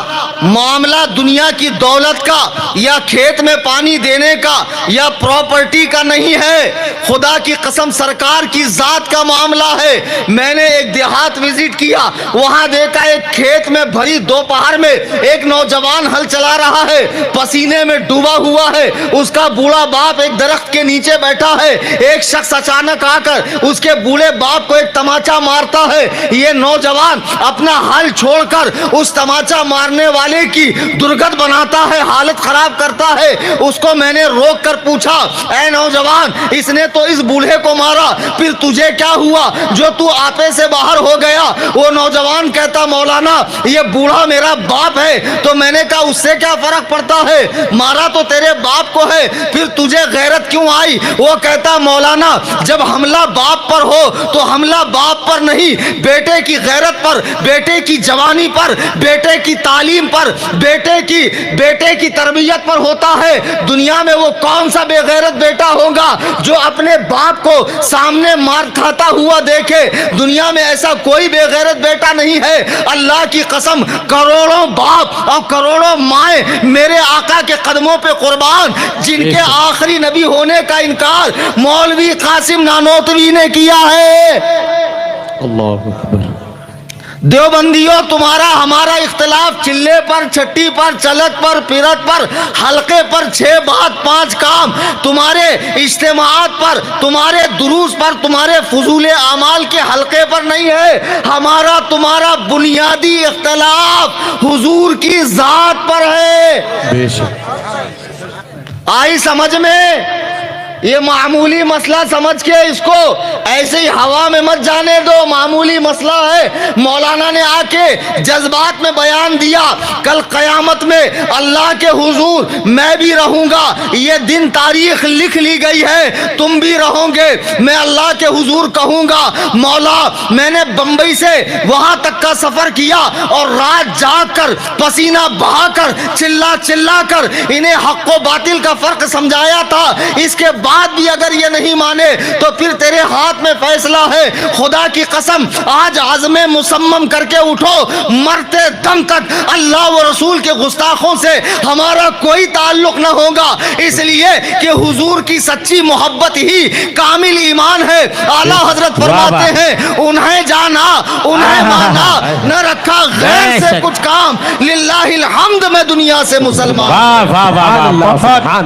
Speaker 1: मामला दुनिया की दौलत का या खेत में पानी देने का या प्रॉपर्टी का नहीं है, खुदा की कसम सरकार की जात का मामला है। मैंने एक देहात विजिट किया, वहां देखा एक खेत में भरी दोपहर में एक नौजवान हल चला रहा है, पसीने में डूबा हुआ है, उसका बूढ़ा बाप एक दरख्त के नीचे बैठा है। एक शख्स अचानक आकर उसके बूढ़े बाप को एक तमाचा मारता है। ये नौजवान अपना हल छोड़कर उस तमाचा मारने वाले की दुर्गत बनाता है, हालत खराब करता है। उसको मैंने रोक कर पूछा, ऐ नौजवान, इसने तो इस बूढ़े को मारा, फिर तुझे क्या हुआ जो तू आपे से बाहर हो गया? वो नौजवान कहता, मौलाना ये बूढ़ा मेरा बाप है। तो मैंने कहा उससे क्या फर्क पड़ता है, मारा तो तेरे बाप को है, फिर तुझे गैरत क्यों आई? वो कहता, मौलाना जब हमला बाप पर हो तो हमला बाप पर नहीं, बेटे की गैरत पर, बेटे की जवानी पर, बेटे की तालीम पर, बेटे की तरबियत पर होता है। दुनिया में वो कौन सा बेगैरत बेटा होगा जो अपने बाप को सामने मार खाता हुआ देखे? दुनिया में ऐसा कोई बेगैरत बेटा नहीं है। अल्लाह की कसम करोड़ों बाप और करोड़ों माए मेरे आका के कदमों पे कुर्बान, जिनके आखिरी नबी होने का इनकार मौलवी कासिम नानोतवी ने किया है।
Speaker 2: अल्लाहु अकबर।
Speaker 1: देवबंदियों, तुम्हारा हमारा इख्तिलाफ चिल्ले पर, छट्टी पर, चलत पर, फिरत पर, हल्के पर, 6 बात 5 काम, तुम्हारे इज्तिमाआत पर, तुम्हारे दुरूस पर, तुम्हारे फजूल अमाल के हल्के पर नहीं है। हमारा तुम्हारा बुनियादी इख्तिलाफ हुजूर की जात पर है।
Speaker 2: बेशक।
Speaker 1: आई समझ में? ये मामूली मसला समझ के इसको ऐसे ही हवा में मत जाने दो, मामूली मसला है। मौलाना ने आके जज्बात में बयान दिया, कल कयामत में अल्लाह के हुजूर मैं भी रहूंगा, ये दिन तारीख लिख ली गई है, तुम भी रहोगे। मैं अल्लाह के हुजूर कहूंगा, मौला मैंने बंबई से वहां तक का सफर किया और रात जाग कर पसीना बहाकर चिल्ला कर इन्हें हक व बातिल का फर्क समझाया था। इसके बाद भी अगर ये नहीं माने तो फिर तेरे हाथ में फैसला है। खुदा की कसम आज आज़मे मुसम्मम करके उठो, मरते दम तक अल्लाह व रसूल के गुस्ताखों से हमारा कोई ताल्लुक न होगा, इसलिए कि हुजूर की सच्ची मोहब्बत ही कामिल ईमान है। आला हजरत फरमाते हैं, उन्हें जाना उन्हें माना, न रखा गैर से कुछ काम, लिल्लाहिल हम्द में दुनिया से मुसलमान।
Speaker 3: वाह वाह वाह वाह,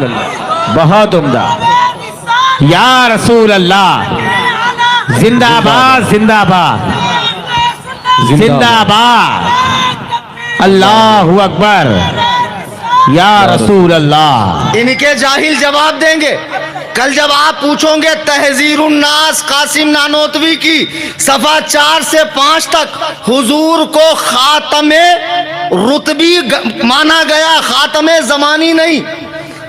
Speaker 3: बहुत उम्दा। या रसूल अल्लाह, जिंदाबाद जिंदाबाद जिंदाबाद, अल्लाहु अकबर, या रसूल अल्लाह।
Speaker 1: इनके जाहिल जवाब देंगे। कल जब आप पूछोगे तहजीरुन नास कासिम नानोतवी की सफा 4 से 5 तक हुजूर को खातमे रुतबी माना गया, खातमे जमानी नहीं।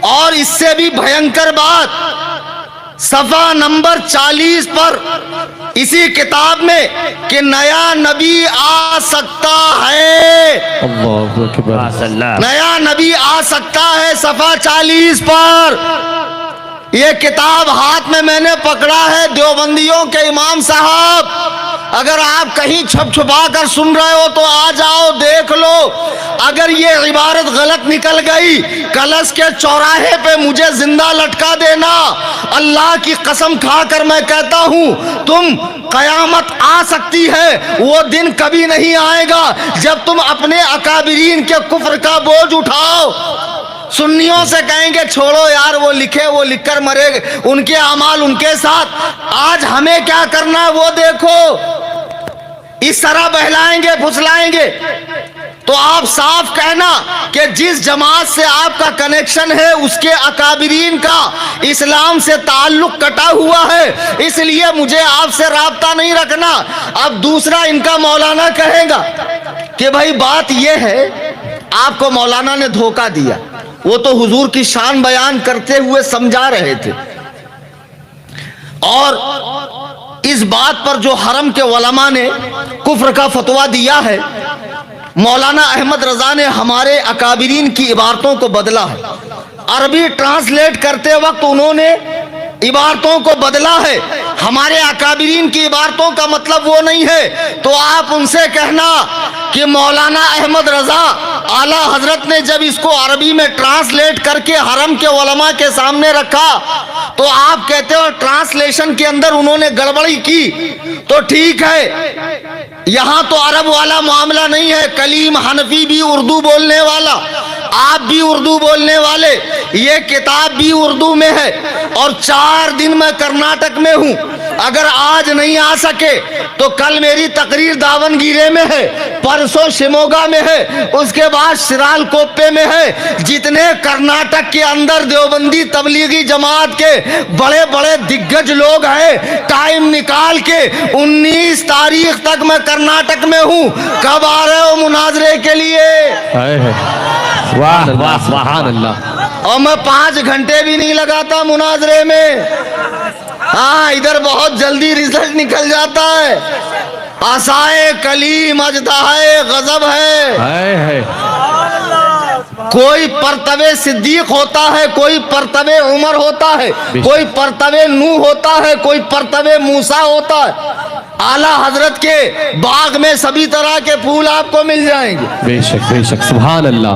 Speaker 1: और इससे भी भयंकर बात, सफा नंबर 40 पर इसी किताब में कि नया नबी आ सकता है,
Speaker 2: अल्लाहु अकबर।
Speaker 3: माशाअल्लाह।
Speaker 1: नया नबी आ सकता है, सफा 40 पर। ये किताब हाथ में मैंने पकड़ा है, देवबंदियों के इमाम साहब, अगर आप कहीं छुप छुपा कर सुन रहे हो तो आ जाओ, देख लो। अगर ये इबारत गलत निकल गई, कलश के चौराहे पे मुझे जिंदा लटका देना। अल्लाह की कसम खाकर मैं कहता हूं, तुम कयामत आ सकती है, वो दिन कभी नहीं आएगा जब तुम अपने अकाबिरीन के कुफ्र का बोझ उठाओ। सुन्नियों से कहेंगे छोड़ो यार, वो लिखे, वो लिखकर मरे, उनके अमाल उनके साथ। आज हमें क्या करना है वो देखो। इस तरह बहलाएंगे, फुसलाएंगे। तो आप साफ कहना कि जिस जमात से आपका कनेक्शन है उसके अकाबिरीन का इस्लाम से ताल्लुक कटा हुआ है, इसलिए मुझे आपसे राब्ता नहीं रखना। अब दूसरा इनका मौलाना कहेगा कि भाई बात यह है, आपको मौलाना ने धोखा दिया। वो तो हुजूर की शान बयान करते हुए समझा रहे थे, और इस बात पर जो हरम के उलमा ने कुफ्र का फतवा दिया है, मौलाना अहमद रजा ने हमारे अकाबिरीन की इबारतों को बदला है। अरबी ट्रांसलेट करते वक्त उन्होंने इबारतों को बदला है। हमारे अकाबिरीन की इबारतों का मतलब वो नहीं है। तो आप उनसे कहना कि मौलाना अहमद रजा आला हजरत ने जब इसको अरबी में ट्रांसलेट करके हरम के उलमा के सामने रखा, तो आप कहते हो ट्रांसलेशन के अंदर उन्होंने गड़बड़ी की। तो ठीक है, यहां तो अरब वाला मामला नहीं है। कलीम हनफी भी उर्दू बोलने वाला, आप भी उर्दू बोलने वाले, ये किताब भी उर्दू में है। और 4 दिन मैं कर्नाटक में हूं। अगर आज नहीं आ सके तो कल मेरी तकरीर दावनगिरे में है, परसों शिमोगा में है, उसके बाद शिरालकोप्पे में है। जितने कर्नाटक के अंदर देवबंदी तबलीगी जमात के बड़े बड़े दिग्गज लोग हैं, टाइम निकाल के 19 तारीख तक मैं कर्नाटक में हूं। कब आ रहे हो मुनाजरे के लिए?
Speaker 3: वाह वाह सुभान अल्लाह।
Speaker 1: और मैं 5 घंटे भी नहीं लगाता मुनाजरे में। हाँ, इधर बहुत जल्दी रिजल्ट निकल जाता है। आसाए कलीम अजदाए गजब है। कोई परतवे सिद्दीक होता है, कोई परतवे उमर होता है, कोई परतवे नूह होता है, कोई परतवे मूसा होता है। आला हजरत के बाग में सभी तरह के फूल आपको मिल जाएंगे।
Speaker 2: बेशक बेशक, सुभान अल्लाह।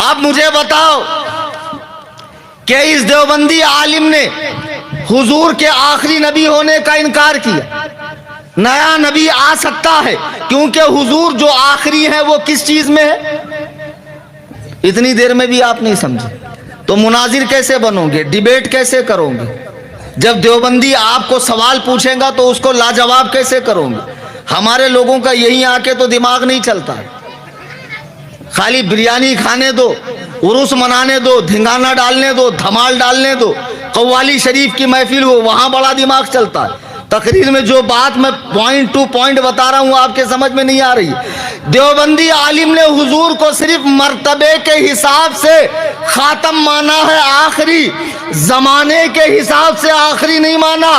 Speaker 1: अब मुझे बताओ कि इस देवबंदी आलिम ने हुजूर के आखिरी नबी होने का इनकार किया। नया नबी आ सकता है क्योंकि हुजूर जो आखिरी है वो किस चीज में है, इतनी देर में भी आप नहीं समझे। तो मुनाजिर कैसे बनोगे, डिबेट कैसे करोगे? जब देवबंदी आपको सवाल पूछेगा तो उसको लाजवाब कैसे करोगे? हमारे लोगों का यही आके तो दिमाग नहीं चलता। खाली बिरयानी खाने दो, उरुस मनाने दो, धिंगाना डालने दो, धमाल डालने दो, कव्वाली शरीफ की महफिल हो, वहां बड़ा दिमाग चलता है। तकरीर में जो बात मैं पॉइंट टू पॉइंट बता रहा हूं आपके समझ में नहीं आ रही। देवबंदी आलिम ने हुजूर को सिर्फ मर्तबे के हिसाब से खातम माना है, आखिरी जमाने के हिसाब से आखिरी नहीं माना।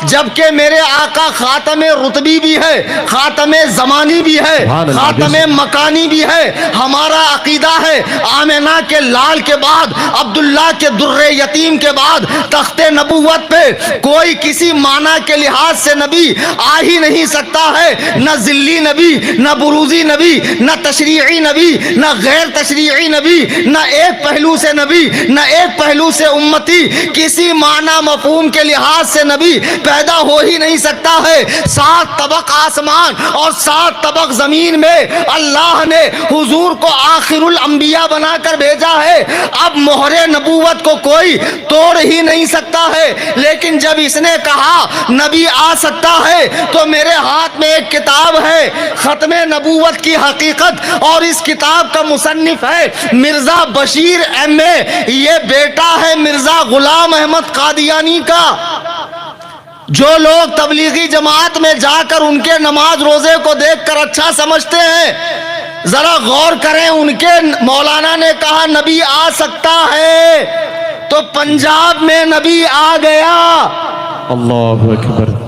Speaker 1: जबकि मेरे आका खातमे रुतबी भी है, खातमे जमानी भी है, खातमे मकानी भी है। हमारा अकीदा है आमिना के लाल के बाद, अब्दुल्ला के दुर्रे यतीम के बाद तख्ते नबुव्वत पे कोई किसी माना के लिहाज से नबी आ ही नहीं सकता है। न जिल्ली नबी, न बुरूजी नबी, न तशरीई नबी, न गैर तशरीई नबी, न एक पहलू से नबी, न एक पहलू से उम्मती। किसी माना मफहूम के लिहाज से नबी पैदा हो ही नहीं सकता है। 7 तबक आसमान और 7 तबक जमीन में अल्लाह ने हुजूर को आखिरुल अंबिया बनाकर भेजा है। अब मोहरे नबूवत को कोई तोड़ ही नहीं सकता है। लेकिन जब इसने कहा नबी आ सकता है तो मेरे हाथ में एक किताब है, खत्मे नबूवत की हकीकत, और इस किताब का मुसन्निफ है मिर्जा बशीर एमए। ये बेटा है मिर्जा गुलाम अहमद कादियानी का। जो लोग तबलीगी जमात में जाकर उनके नमाज रोजे को देखकर अच्छा समझते हैं, जरा गौर करें। उनके मौलाना ने कहा नबी आ सकता है, तो पंजाब में नबी आ गया।
Speaker 2: अल्लाहु अकबर।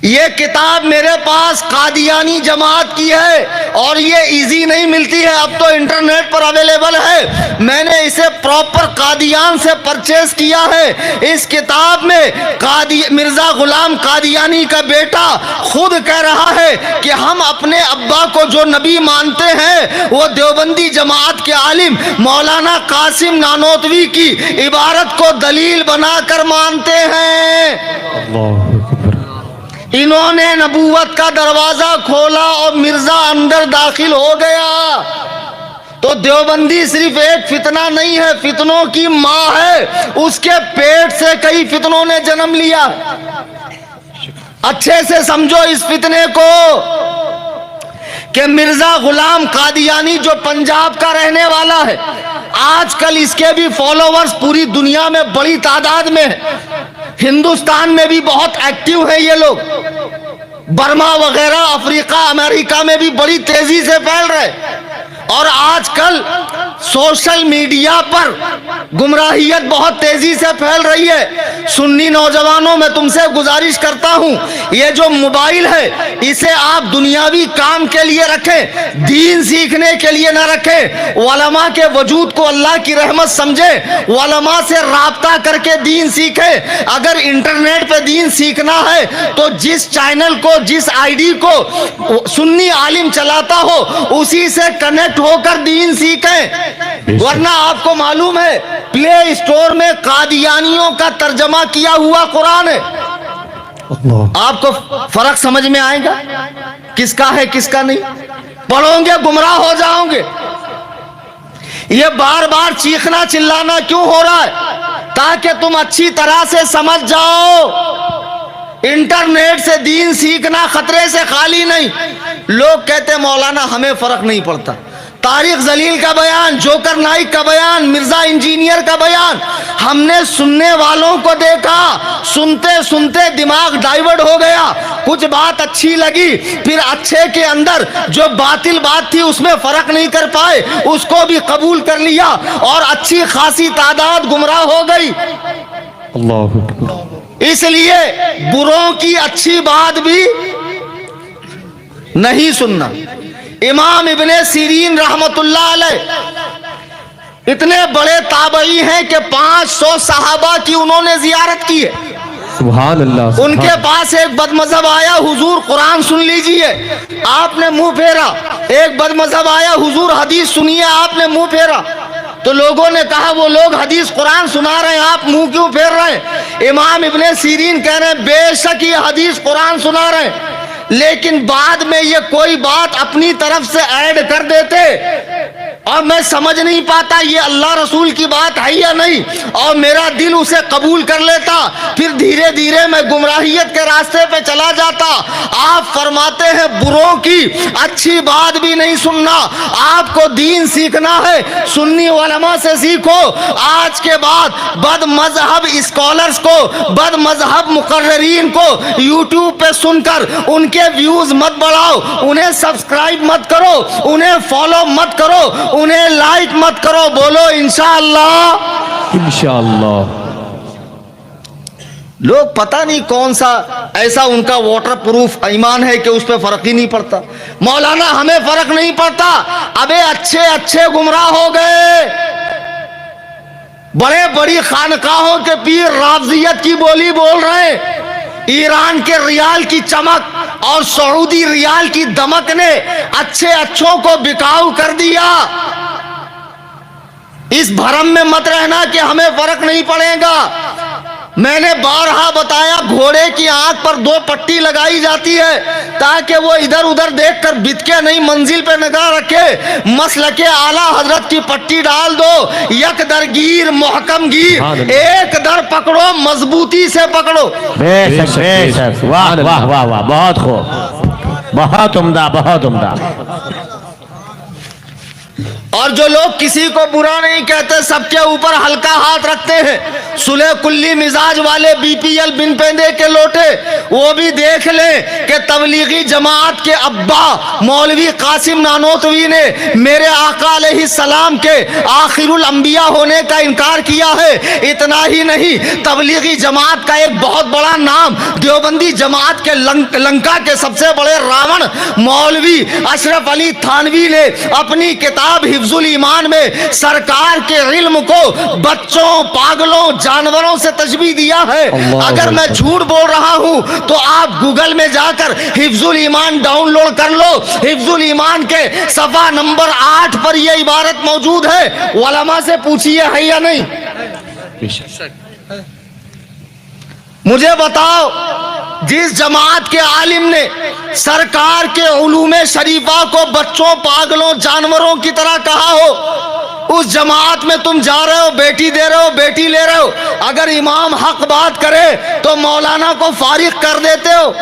Speaker 1: یہ کتاب میرے پاس قادیانی جماعت کی ہے اور یہ ایزی نہیں ملتی ہے، اب تو انٹرنیٹ پر اویلیبل ہے۔ میں نے اسے پراپر قادیان سے پرچیز کیا ہے۔ اس کتاب میں مرزا غلام قادیانی کا بیٹا خود کہہ رہا ہے کہ ہم اپنے ابا کو جو نبی مانتے ہیں وہ دیوبندی جماعت کے عالم مولانا قاسم نانوتوی کی عبارت کو دلیل بنا کر مانتے ہیں۔
Speaker 2: اللہ اکبر۔
Speaker 1: انہوں نے نبوت کا دروازہ کھولا اور مرزا اندر داخل ہو گیا۔ تو دیوبندی صرف ایک فتنہ نہیں ہے، فتنوں کی ماں ہے، اس کے پیٹ سے کئی فتنوں نے جنم لیا۔ اچھے سے سمجھو اس فتنے کو کہ مرزا غلام قادیانی جو پنجاب کا رہنے والا ہے، آج کل اس کے بھی فالوورز پوری دنیا میں بڑی تعداد میں ہیں۔ ہندوستان میں بھی بہت ایکٹیو ہیں یہ لوگ، برما وغیرہ افریقہ امریکہ میں بھی بڑی تیزی سے پھیل رہے، اور آج کل سوشل میڈیا پر گمراہیت بہت تیزی سے پھیل رہی ہے۔ سنی نوجوانوں میں تم سے گزارش کرتا ہوں، یہ جو موبائل ہے اسے آپ دنیاوی کام کے لیے رکھیں، دین سیکھنے کے لیے نہ رکھیں۔ علماء کے وجود کو اللہ کی رحمت سمجھیں، علماء سے رابطہ کر کے دین سیکھیں۔ اگر انٹرنیٹ پہ دین سیکھنا ہے تو جس چینل کو، جس آئی ڈی کو سنی عالم چلاتا ہو اسی سے کنیکٹ ہو کر دین سیکھیں، ورنہ آپ کو معلوم ہے پلے اسٹور میں قادیانیوں کا ترجمہ کیا ہوا قرآن ہے۔ آپ کو فرق سمجھ میں آئے گا کس کا ہے کس کا نہیں؟ پڑھو گے گمراہ ہو جاؤ گے۔ یہ بار بار چیخنا چلانا کیوں ہو رہا ہے؟ تاکہ تم اچھی طرح سے سمجھ جاؤ انٹرنیٹ سے دین سیکھنا خطرے سے خالی نہیں۔ لوگ کہتے مولانا ہمیں فرق نہیں پڑتا، طارق ذلیل کا بیان، جوکر نائک کا بیان، مرزا انجینئر کا بیان، ہم نے سننے والوں کو دیکھا، سنتے سنتے دماغ ڈائیورٹ ہو گیا، کچھ بات اچھی لگی، پھر اچھے کے اندر جو باطل بات تھی اس میں فرق نہیں کر پائے، اس کو بھی قبول کر لیا اور اچھی خاصی تعداد گمراہ ہو گئی۔
Speaker 2: اللہ اکبر۔
Speaker 1: اس لیے بروں کی اچھی بات بھی نہیں سننا۔ امام ابن سیرین رحمت اللہ علیہ اتنے بڑے تابعی ہیں کہ 500 صحابہ کی انہوں نے زیارت کی ہے۔
Speaker 2: سبحان اللہ۔
Speaker 1: ان کے پاس ایک بد مذہب آیا، حضور قرآن سن لیجئے، آپ نے منہ پھیرا۔ ایک بد مذہب آیا، حضور حدیث سنیے، آپ نے منہ پھیرا۔ تو لوگوں نے کہا وہ لوگ حدیث قرآن سنا رہے ہیں، آپ منہ کیوں پھیر رہے ہیں؟ امام ابن سیرین کہہ رہے ہیں بے شک یہ حدیث قرآن سنا رہے ہیں، لیکن بعد میں یہ کوئی بات اپنی طرف سے ایڈ کر دیتے اور میں سمجھ نہیں پاتا یہ اللہ رسول کی بات ہے یا نہیں، اور میرا دل اسے قبول کر لیتا، پھر دھیرے دھیرے میں گمراہیت کے راستے پہ چلا جاتا۔ آپ فرماتے ہیں بروں کی اچھی بات بھی نہیں سننا، آپ کو دین سیکھنا ہے سنی علماء سے سیکھو۔ آج کے بعد بد مذہب اسکالرز کو، بد مذہب مقررین کو یوٹیوب پہ سن کر ان کے ویوز مت بڑھاؤ، انہیں سبسکرائب مت کرو، انہیں فالو مت کرو، انہیں لائک مت کرو، بولو انشاءاللہ۔
Speaker 2: انشاءاللہ۔
Speaker 1: لوگ پتہ نہیں کون سا ایسا ان کا واٹر پروف ایمان ہے کہ اس پہ فرق ہی نہیں پڑتا۔ مولانا ہمیں فرق نہیں پڑتا، ابے اچھے اچھے گمراہ ہو گئے، بڑے بڑی خانقاہوں کے پیر رافضیت کی بولی بول رہے ہیں۔ ایران کے ریال کی چمک اور سعودی ریال کی دمک نے اچھے اچھوں کو بکاؤ کر دیا۔ اس بھرم میں مت رہنا کہ ہمیں فرق نہیں پڑے گا۔ میں نے بارہا بتایا گھوڑے کی آنکھ پر 2 پٹی لگائی جاتی ہے تاکہ وہ ادھر ادھر دیکھ کر بتکے نہیں، منزل پہ نگاہ رکھے۔ مسلک اعلیٰ حضرت کی پٹی ڈال دو، یک در گیر محکم گیر، ایک در پکڑو مضبوطی سے پکڑو۔
Speaker 3: بے شک بے شک، واہ واہ واہ واہ، بہت خوب، بہت عمدہ بہت عمدہ۔
Speaker 1: اور جو لوگ کسی کو برا نہیں کہتے، سب کے اوپر ہلکا ہاتھ رکھتے ہیں، سلح کلی مزاج والے بی پی ایل بن پیندے کے لوٹے، وہ بھی دیکھ لیں کہ تبلیغی جماعت کے ابا مولوی قاسم نانوتوی نے میرے آقا علیہ السلام کے آخر الانبیاء ہونے کا انکار کیا ہے۔ اتنا ہی نہیں، تبلیغی جماعت کا ایک بہت بڑا نام دیوبندی جماعت کے لنکا کے سب سے بڑے راون مولوی اشرف علی تھانوی نے اپنی کتاب حفظ الایمان میں سرکار کے علم کو بچوں، پاگلوں، جانوروں سے تشبیہ دیا ہے۔ اگر میں جھوٹ بول رہا ہوں تو آپ گوگل میں جا کر حفظ الایمان ڈاؤن لوڈ کر لو، حفظ الایمان کے صفحہ نمبر 8 پر یہ عبارت موجود ہے، علماء سے پوچھئے ہے یا نہیں؟ مجھے بتاؤ، جس جماعت کے عالم نے سرکار کے علوم شریفہ کو بچوں، پاگلوں، جانوروں کی طرح کہا ہو، اس جماعت میں تم جا رہے ہو، بیٹی دے رہے ہو، بیٹی لے رہے ہو۔ اگر امام حق بات کرے تو مولانا کو فارغ کر دیتے ہو۔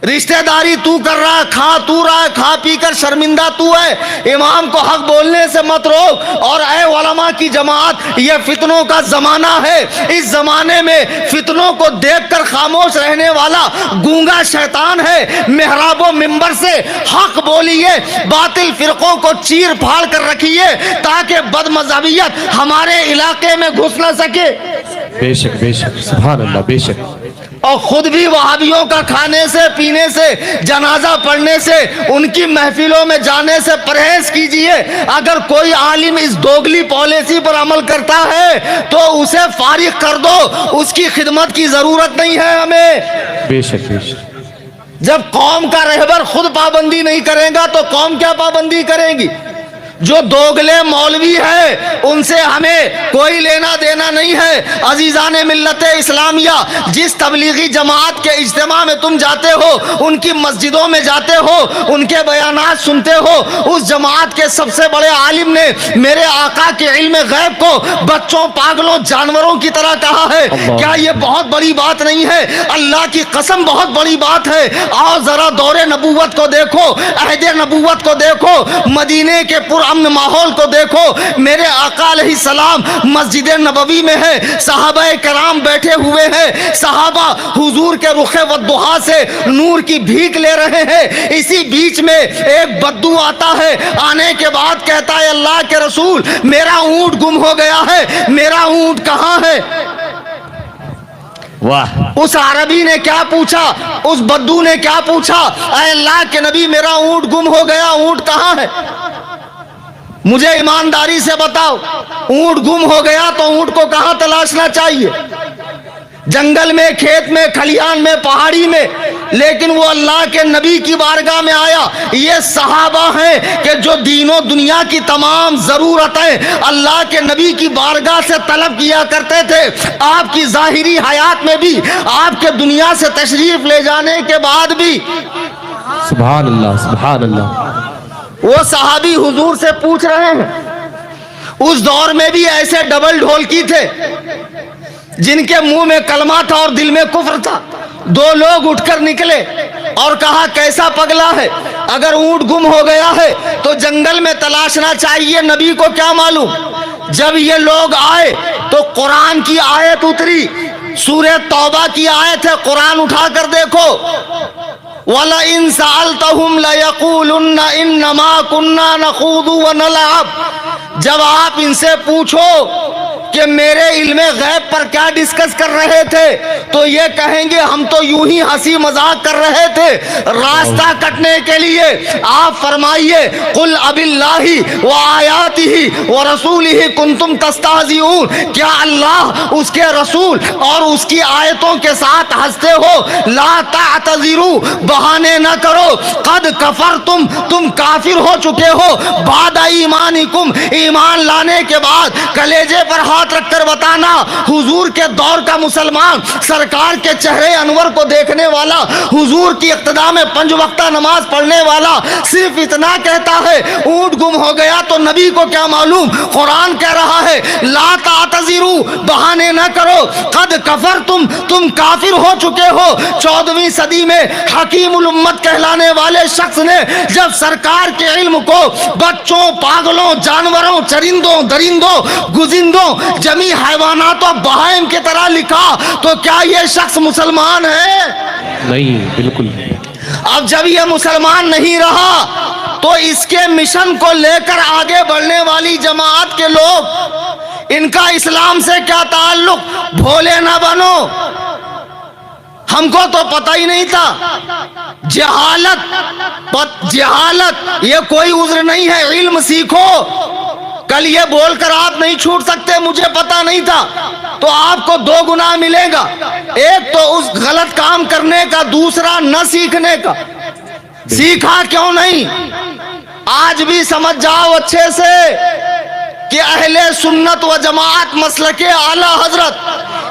Speaker 1: رشتہ داری تو کر رہا ہے، کھا تو رہا ہے، کھا پی کر شرمندہ تو ہے، امام کو حق بولنے سے مت روک۔ اور اے علماء کی جماعت، یہ فتنوں کا زمانہ ہے، اس زمانے میں فتنوں کو دیکھ کر خاموش رہنے والا گونگا شیطان ہے۔ محراب و منبر سے حق بولیے، باطل فرقوں کو چیر پھاڑ کر رکھیے تاکہ بد مذہبیت ہمارے علاقے میں گھس نہ سکے۔
Speaker 2: بے شک بے شک، سبحان اللہ، بے شک۔
Speaker 1: اور خود بھی وہابیوں کا کھانے سے، پینے سے، جنازہ پڑھنے سے، ان کی محفلوں میں جانے سے پرہیز کیجئے۔ اگر کوئی عالم اس دوگلی پالیسی پر عمل کرتا ہے تو اسے فارغ کر دو، اس کی خدمت کی ضرورت نہیں ہے ہمیں۔
Speaker 2: بے شک بے شک۔
Speaker 1: جب قوم کا رہبر خود پابندی نہیں کرے گا تو قوم کیا پابندی کرے گی؟ جو دوگلے مولوی ہیں ان سے ہمیں کوئی لینا دینا نہیں ہے۔ عزیزان ملت اسلامیہ، جس تبلیغی جماعت کے اجتماع میں تم جاتے ہو، ان کی مسجدوں میں جاتے ہو، ان کے بیانات سنتے ہو، اس جماعت کے سب سے بڑے عالم نے میرے آقا کے علم غیب کو بچوں، پاگلوں، جانوروں کی طرح کہا ہے۔ کیا یہ بہت بڑی بات نہیں ہے؟ اللہ کی قسم بہت بڑی بات ہے۔ آؤ ذرا دور نبوت کو دیکھو، عہد نبوت کو دیکھو، مدینے کے پر امن ماحول کو دیکھو۔ میرے آقا علیہ السلام مسجد نبوی میں ہے، صحابہ کرام بیٹھے ہوئے ہیں، صحابہ حضور کے رخ والضحا سے نور کی بھیک لے رہے ہیں۔ اسی بیچ میں ایک بدو آتا ہے، آنے کے بعد کہتا ہے اللہ کے رسول میرا اونٹ گم ہو گیا ہے، میرا اونٹ کہاں ہے؟
Speaker 3: واہ،
Speaker 1: اس عربی نے کیا پوچھا، اس بدو نے کیا پوچھا؟ اے اللہ کے نبی میرا اونٹ گم ہو گیا، اونٹ کہاں ہے؟ مجھے ایمانداری سے بتاؤ، اونٹ گم ہو گیا تو اونٹ کو کہاں تلاشنا چاہیے؟ جنگل میں، کھیت میں، کھلیان میں، پہاڑی میں؟ لیکن وہ اللہ کے نبی کی بارگاہ میں آیا۔ یہ صحابہ ہیں کہ جو دین و دنیا کی تمام ضرورتیں اللہ کے نبی کی بارگاہ سے طلب کیا کرتے تھے۔ آپ کی ظاہری حیات میں بھی، آپ کے دنیا سے تشریف لے جانے کے بعد بھی
Speaker 2: سبحان اللہ، سبحان اللہ۔
Speaker 1: وہ صحابی حضور سے پوچھ رہے ہیں۔ اس دور میں بھی ایسے ڈبل ڈھولکی تھے جن کے منہ میں کلمہ تھا اور دل میں کفر تھا۔ دو لوگ اٹھ کر نکلے اور کہا کیسا پگلا ہے، اگر اونٹ گم ہو گیا ہے تو جنگل میں تلاشنا چاہیے، نبی کو کیا معلوم؟ جب یہ لوگ آئے تو قرآن کی آیت اتری، سورہ توبہ کی آیت ہے، قرآن اٹھا کر دیکھو۔ وَلَئِن سَأَلْتَهُمْ لَيَقُولُنَّ إِنَّمَا كُنَّا نَخُوضُ وَنَلْعَبُ۔ جب آپ ان سے پوچھو کہ میرے علم غیب پر کیا ڈسکس کر رہے تھے تو یہ کہیں گے ہم تو یوں ہی ہنسی مذاق کر رہے تھے۔ راستہ کٹنے کے لیے آپ فرمائیے قُلْ أَبِاللَّهِ وَآيَاتِهِ وَرَسُولِهِ كُنْتُمْ تَسْتَهْزِئُونَ۔ کیا اللہ، اس کے رسول اور اس کی آیتوں کے ساتھ ہنستے ہو؟ لا تعتذروا، بہانے نہ کرو، قد کفرتم، تم کافر ہو چکے ہو، بعد ایمانکم، ایمان لانے کے بعد۔ کلیجے پر ہاتھ बात रखकर बताना, हुजूर के दौर का मुसलमान सरकार के चेहरे अनवर को देखने वाला, हुजूर की इक्तदा में 5 वक्ता नमाज पढ़ने वाला सिर्फ इतना कहता है ऊंट गुम हो गया तो नबी को क्या मालूम। कुरान कह रहा है ला तातज़िरू, बहाने न करो, कद कफर तुम काफिर हो चुके हो। 14वीं सदी में हकीमुल उम्मत कहलाने वाले शख्स ने जब सरकार के इल्म को बच्चों, पागलों, जानवरों, चरिंदों, दरिंदों, गुजिंदों, जमी हैवानात और बहाइम की तरह लिखा तो क्या ये शख्स मुसलमान है?
Speaker 2: नहीं, बिल्कुल नहीं।
Speaker 1: अब जब ये मुसलमान नहीं रहा तो इसके मिशन को लेकर आगे बढ़ने वाली जमात के लोग, इनका इस्लाम से क्या ताल्लुक? भोले ना बनो, हमको तो पता ही नहीं था। जहालत ये कोई उज्र नहीं है, इल्म सीखो। कल ये बोलकर आप नहीं छूट सकते मुझे पता नहीं था, तो आपको 2 गुना मिलेगा, एक तो उस गलत काम करने का, दूसरा न सीखने का। सीखा क्यों नहीं? आज भी समझ जाओ अच्छे से कि अहले सुन्नत व जमात मसलके आला हजरत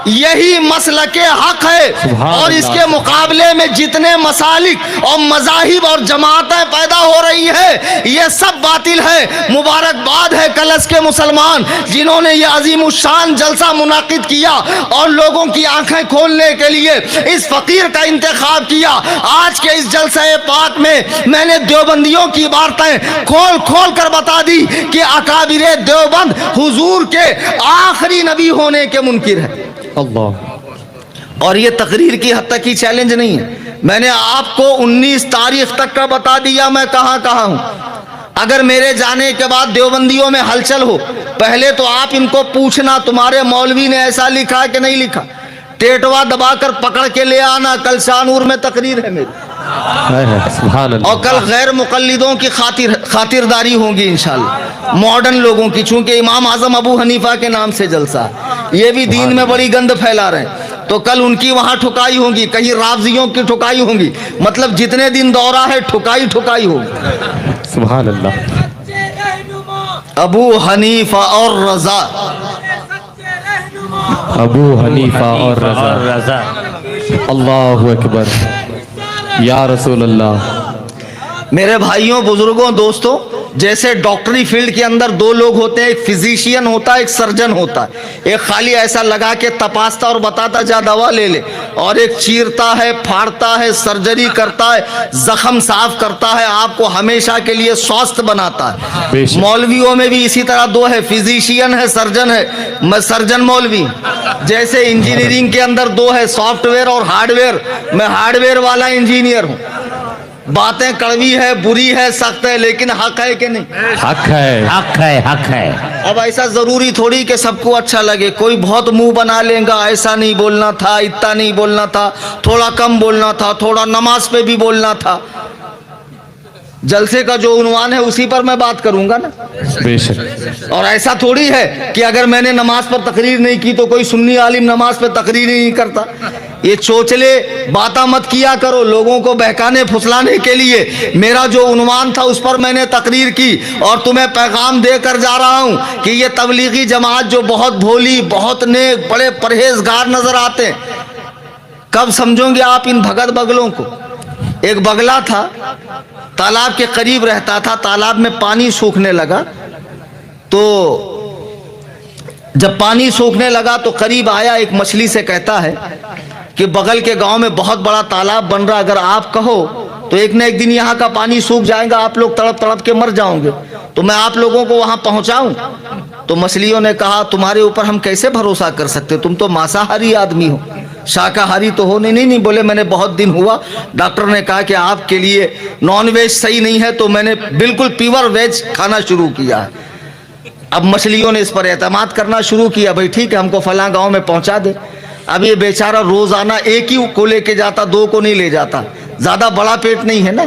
Speaker 1: यही मसलके हक है, और इसके मुकाबले में जितने मसालिक और मजाहिब और जमातें पैदा हो रही है ये सब बातिल है। मुबारकबाद है कलश के मुसलमान जिन्होंने ये अजीमुशान जलसा मुनाकिद किया और लोगों की आंखें खोलने के लिए इस फकीर का इंतखाब किया। आज के इस जलसे पाक में मैंने देवबंदियों की बातें खोल खोल कर बता दी कि अकाबिरे देवबंद हुजूर के आखिरी नबी होने के मुनकिर है।
Speaker 2: अल्लाह।
Speaker 1: और ये तकरीर की हद तक ही चैलेंज नहीं है, मैंने आपको 19 तारीख तक का बता दिया मैं कहां कहां हूं। अगर मेरे जाने के बाद देवबंदियों में हलचल हो, पहले तो आप इनको पूछना तुम्हारे मौलवी ने ऐसा लिखा कि नहीं लिखा, टेटवा दबाकर पकड़ के ले आना। कल शाहनूर में तकरीर है मेरी,
Speaker 2: सुभान अल्लाह।
Speaker 1: और कल गैर मुकल्लिदों की खातिरदारी होगी इंशाल्लाह, मॉडर्न लोगों की, चूंकि इमाम आजम अबू हनीफा के नाम से जलसा, ये भी दीन में बड़ी गंद फैला रहे हैं, तो कल उनकी वहां ठुकाई होगी, कहीं राफजियों की ठुकाई होगी, मतलब जितने दिन दौरा है ठुकाई ठुकाई होगी।
Speaker 2: सुभान अल्लाह।
Speaker 1: अबू हनीफा और रजा,
Speaker 2: अबू हनीफा और रजा। अल्लाहु अकबर, या रसूल अल्लाह।
Speaker 1: मेरे भाइयों, बुजुर्गों, दोस्तों, जैसे डॉक्टरी फील्ड के अंदर 2 लोग होते हैं, एक फिजिशियन होता है, एक सर्जन होता है। एक खाली ऐसा लगा के तपासता और बताता जा दवा ले ले, और एक चीरता है, फाड़ता है, सर्जरी करता है, जख्म साफ करता है, आपको हमेशा के लिए स्वस्थ बनाता है। मौलवियों में भी इसी तरह 2 है, फिजिशियन है, सर्जन है। मैं सर्जन मौलवी, जैसे इंजीनियरिंग के अंदर 2 है, सॉफ्टवेयर और हार्डवेयर। मैं हार्डवेयर वाला इंजीनियर हूँ। बातें कड़वी है, बुरी है, सख्त है, लेकिन हक है कि नहीं?
Speaker 2: हक है,
Speaker 3: हक है, हक है।
Speaker 1: अब ऐसा जरूरी थोड़ी कि सबको अच्छा लगे, कोई बहुत मुंह बना लेगा, ऐसा नहीं बोलना था, इतना नहीं बोलना था, थोड़ा कम बोलना था, थोड़ा नमाज पे भी बोलना था। जलसे का जो उन्वान है उसी पर मैं बात करूंगा ना,
Speaker 2: बेशक।
Speaker 1: और ऐसा थोड़ी है कि अगर मैंने नमाज पर तकरीर नहीं की तो कोई सुन्नी आलिम नमाज पर तकरीर ही नहीं करता। ये चोचले बातें मत किया करो लोगों को बहकाने फुसलाने के लिए। मेरा जो उन्वान था उस पर मैंने तकरीर की, और तुम्हें पैगाम देकर जा रहा हूं कि ये तबलीगी जमात जो बहुत भोली, बहुत नेक, बड़े परहेजगार नजर आते हैं, कब समझोगे आप इन भगत बगलों को? एक बगला था, तालाब के करीब रहता था, तालाब में पानी सूखने लगा, तो जब पानी सूखने लगा तो करीब आया, एक मछली से कहता है कि बगल के गांव में बहुत बड़ा तालाब बन रहा, अगर आप कहो तो एक न एक दिन यहाँ का पानी सूख जाएगा, आप लोग तड़प तड़प के मर जाओगे, तो मैं आप लोगों को वहां पहुंचाऊं। तो मछलियों ने कहा तुम्हारे ऊपर हम कैसे भरोसा कर सकते, तुम तो मांसाहारी आदमी हो, शाकाहारी तो हो नहीं। नहीं बोले, मैंने बहुत दिन हुआ, डॉक्टर ने कहा कि आपके लिए नॉन वेज सही नहीं है, तो मैंने बिल्कुल प्योर वेज खाना शुरू किया है। अब मछलियों ने इस पर एतमाद करना शुरू किया, भाई ठीक है हमको फलां गांव में पहुंचा दे। अब ये बेचारा रोजाना एक ही को लेके जाता, 2 को नहीं ले जाता, ज्यादा बड़ा पेट नहीं है ना,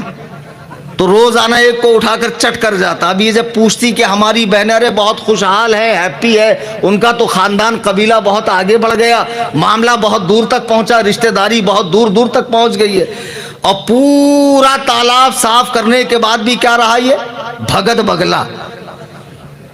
Speaker 1: तो रोजाना एक को उठाकर चट कर जाता। अब ये जब पूछती कि हमारी बहनें अरे बहुत खुशहाल है, हैप्पी है, उनका तो खानदान कबीला बहुत आगे बढ़ गया, मामला बहुत दूर तक पहुंचा, रिश्तेदारी बहुत दूर दूर तक पहुंच गई है, और पूरा तालाब साफ करने के बाद भी क्या रहा ये भगत बगला।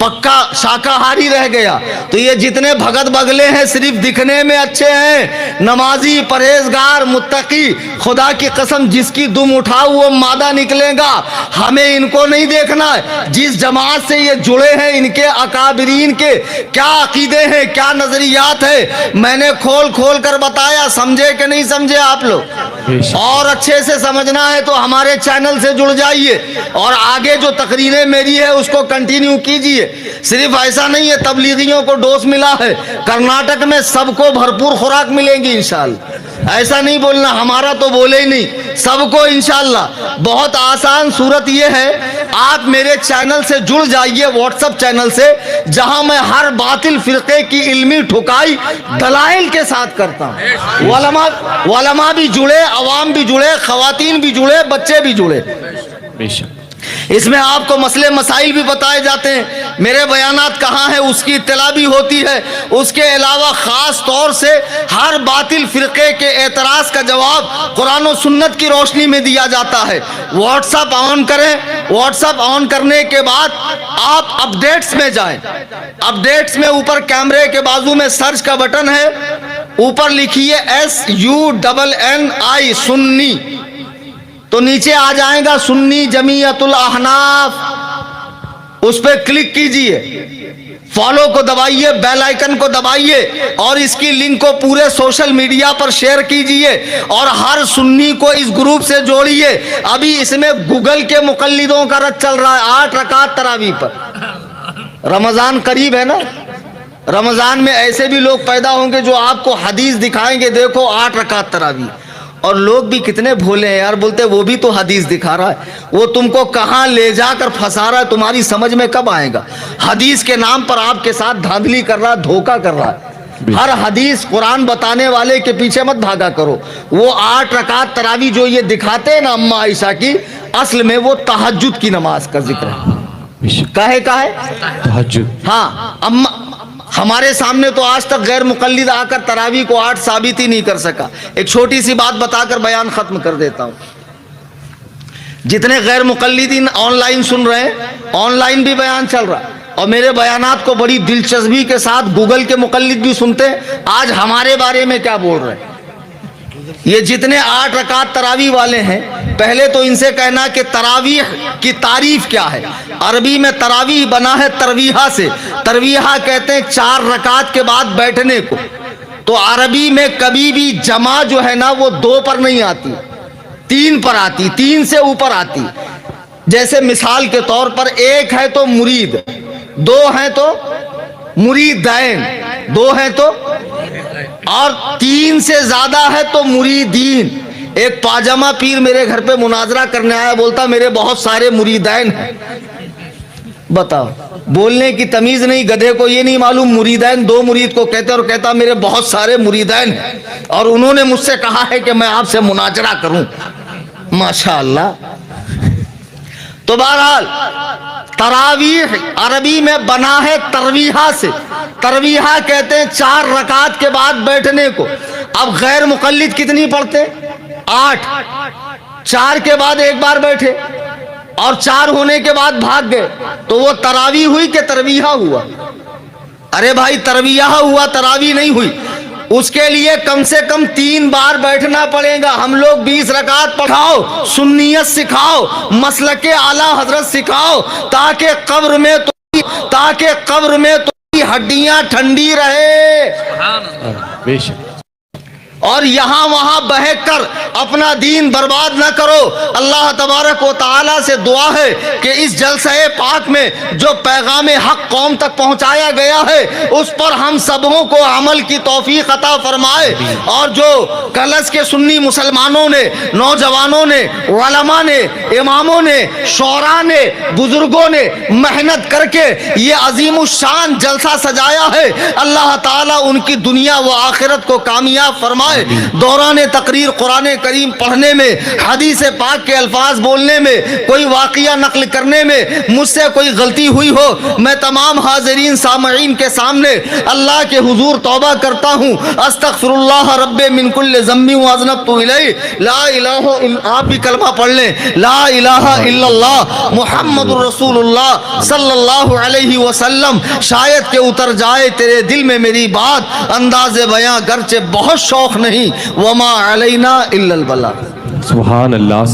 Speaker 1: पक्का शाकाहारी रह गया। तो ये जितने भगत बगले हैं सिर्फ दिखने में अच्छे हैं, नमाजी, परहेजगार, मुत्तकी, खुदा की कसम जिसकी दुम उठाओ वो मादा निकलेगा। हमें इनको नहीं देखना है। जिस जमात से ये जुड़े हैं, इनके अकाबरीन के क्या अकीदे हैं, क्या नजरियात है, मैंने खोल खोल कर बताया। समझे कि नहीं समझे आप लोग? और अच्छे से समझना है तो हमारे चैनल से जुड़ जाइए और आगे जो तकरीरें मेरी है उसको कंटिन्यू कीजिए। सिर्फ ऐसा नहीं है तबलीगियों को डोज मिला है, कर्नाटक में सबको भरपूर खुराक मिलेगी इंशाल्लाह। ऐसा नहीं बोलना हमारा तो बोले ही नहीं, सबको इंशाल्लाह। बहुत आसान सूरत यह है, आप मेरे चैनल से जुड़ जाइए, व्हाट्सएप चैनल से, जहां मैं हर बातिल फिरके की इल्मी ठुकाई दलाइल के साथ करता हूं। वलमा भी जुड़े, अवाम भी जुड़े, खवातीन भी जुड़े, बच्चे भी जुड़े। इसमें आपको मसले मसाइल भी बताए जाते हैं, मेरे बयानात कहाँ हैं उसकी इत्तला भी होती है। उसके अलावा खास तौर से हर बातिल फिरके के एतराज का जवाब कुरान और सुन्नत की रोशनी में दिया जाता है। व्हाट्सएप ऑन करें, व्हाट्सएप ऑन करने के बाद आप अपडेट्स में जाएं। अपडेट्स में ऊपर कैमरे के बाजू में सर्च का बटन है, ऊपर लिखिए SUNNI सुन्नी, तो नीचे आ जाएगा सुन्नी जमीयतुल अहनाफ, उस पर क्लिक कीजिए, फॉलो को दबाइए, बेल आइकन को दबाइए और इसकी लिंक को पूरे सोशल मीडिया पर शेयर कीजिए और हर सुन्नी को इस ग्रुप से जोड़िए। अभी इसमें गूगल के मुकल्लिदों का रद चल रहा है 8 रकात तरावी पर। रमजान करीब है ना, रमजान में ऐसे भी लोग पैदा होंगे जो आपको हदीस दिखाएंगे, देखो 8 रकात तरावी। और लोग भी कितने भोले हैं यार, बोलते वो भी तो हदीस दिखा रहा है, वो तुमको कहां ले जाकर फंसा रहा है तुम्हारी समझ में कब आएगा। हदीस के नाम पर आपके साथ धांधली कर रहा है, धोखा कर रहा है। हर हदीस कुरान बताने वाले के पीछे मत भागा करो। वो 8 रकात तरावी जो ये दिखाते हैं ना अम्मा आयशा की, असल में वो तहज्जुद की नमाज का जिक्र है। काहे तहज्जुद। हाँ, अम्मा हमारे सामने तो आज तक गैर मुकल्लिद आकर तरावी को 8 साबित ही नहीं कर सका। एक छोटी सी बात बताकर बयान खत्म कर देता हूं। जितने गैर मुकल्लिदीन ऑनलाइन सुन रहे हैं, ऑनलाइन भी बयान चल रहा है और मेरे बयानात को बड़ी दिलचस्पी के साथ गूगल के मुकल्लिद भी सुनते हैं। आज हमारे बारे में क्या बोल रहे हैं, ये जितने 8 रकात तरावी वाले हैं, पहले तो इनसे कहना कि तरावीह की तारीफ क्या है। अरबी में तरावीह बना है तरवीहा से। तरवीहा कहते हैं 4 रकात के बाद बैठने को। तो अरबी में कभी भी जमा जो है ना वो 2 पर नहीं आती, 3 पर आती, 3 से ऊपर आती। जैसे मिसाल के तौर पर 1 है तो मुरीद, 2 है तो मुरीदैन, 2 है तो, और 3 से ज्यादा है तो मुरीदीन। एक पाजामा पीर मेरे घर पे मुनाजरा करने आया, बोलता मेरे बहुत सारे मुरीदैन हैं। बताओ, बोलने की तमीज नहीं, गधे को ये नहीं मालूम मुरीदैन 2 मुरीद को कहते, और कहता मेरे बहुत सारे मुरीदैन हैं और उन्होंने मुझसे कहा है कि मैं आपसे मुनाजरा करूं। माशाअल्लाह। तो बहरहाल तरावीह अरबी में बना है तरवीहा से। तरवीहा कहते हैं 4 रकात के बाद बैठने को। अब गैर मुकल्लिद कितनी पढ़ते? 8। 4 के बाद एक बार बैठे और 4 होने के बाद भाग गए, तो वो तरावी हुई कि तरवीहा हुआ? अरे भाई तरवीहा हुआ, तरावी नहीं हुई। उसके लिए कम से कम 3 बार बैठना पड़ेगा। हम लोग 20 रकात पढ़ाओ, सुन्नियत सिखाओ, मसलके आला हजरत सिखाओ, ताकि कब्र में तो हड्डियां ठंडी रहे और यहां वहां बहक कर अपना दीन बर्बाद न करो। अल्लाह तबारक व तआला से दुआ है कि इस जलसे पाक में जो पैगाम हक कौम तक पहुंचाया गया है उस पर हम सबों को अमल की तौफीक अता फरमाए। और जो कलश के सुन्नी मुसलमानों ने, नौजवानों ने, उलमा ने, इमामों ने, शोरा ने, बुजुर्गों ने मेहनत करके ये अजीम शान जलसा सजाया है, अल्लाह ताला उनकी दुनिया व आखिरत को कामयाब फरमा فرمائے دوران تقریر قرآن کریم پڑھنے میں، حدیث پاک کے الفاظ بولنے میں، کوئی واقعہ نقل کرنے میں مجھ سے کوئی غلطی ہوئی ہو، میں تمام حاضرین سامعین کے سامنے اللہ کے حضور توبہ کرتا ہوں، استغفر اللہ رب من کل ذنب واذنبت الیہ، لا الہ الا، آپ بھی کلمہ پڑھ لیں، لا الہ الا اللہ محمد رسول اللہ صلی اللہ علیہ وسلم۔ شاید کہ اتر جائے تیرے دل میں میری بات، انداز بیاں گرچہ بہت شوق نہیں، وما علینا الا البلاغ۔
Speaker 2: سبحان اللہ۔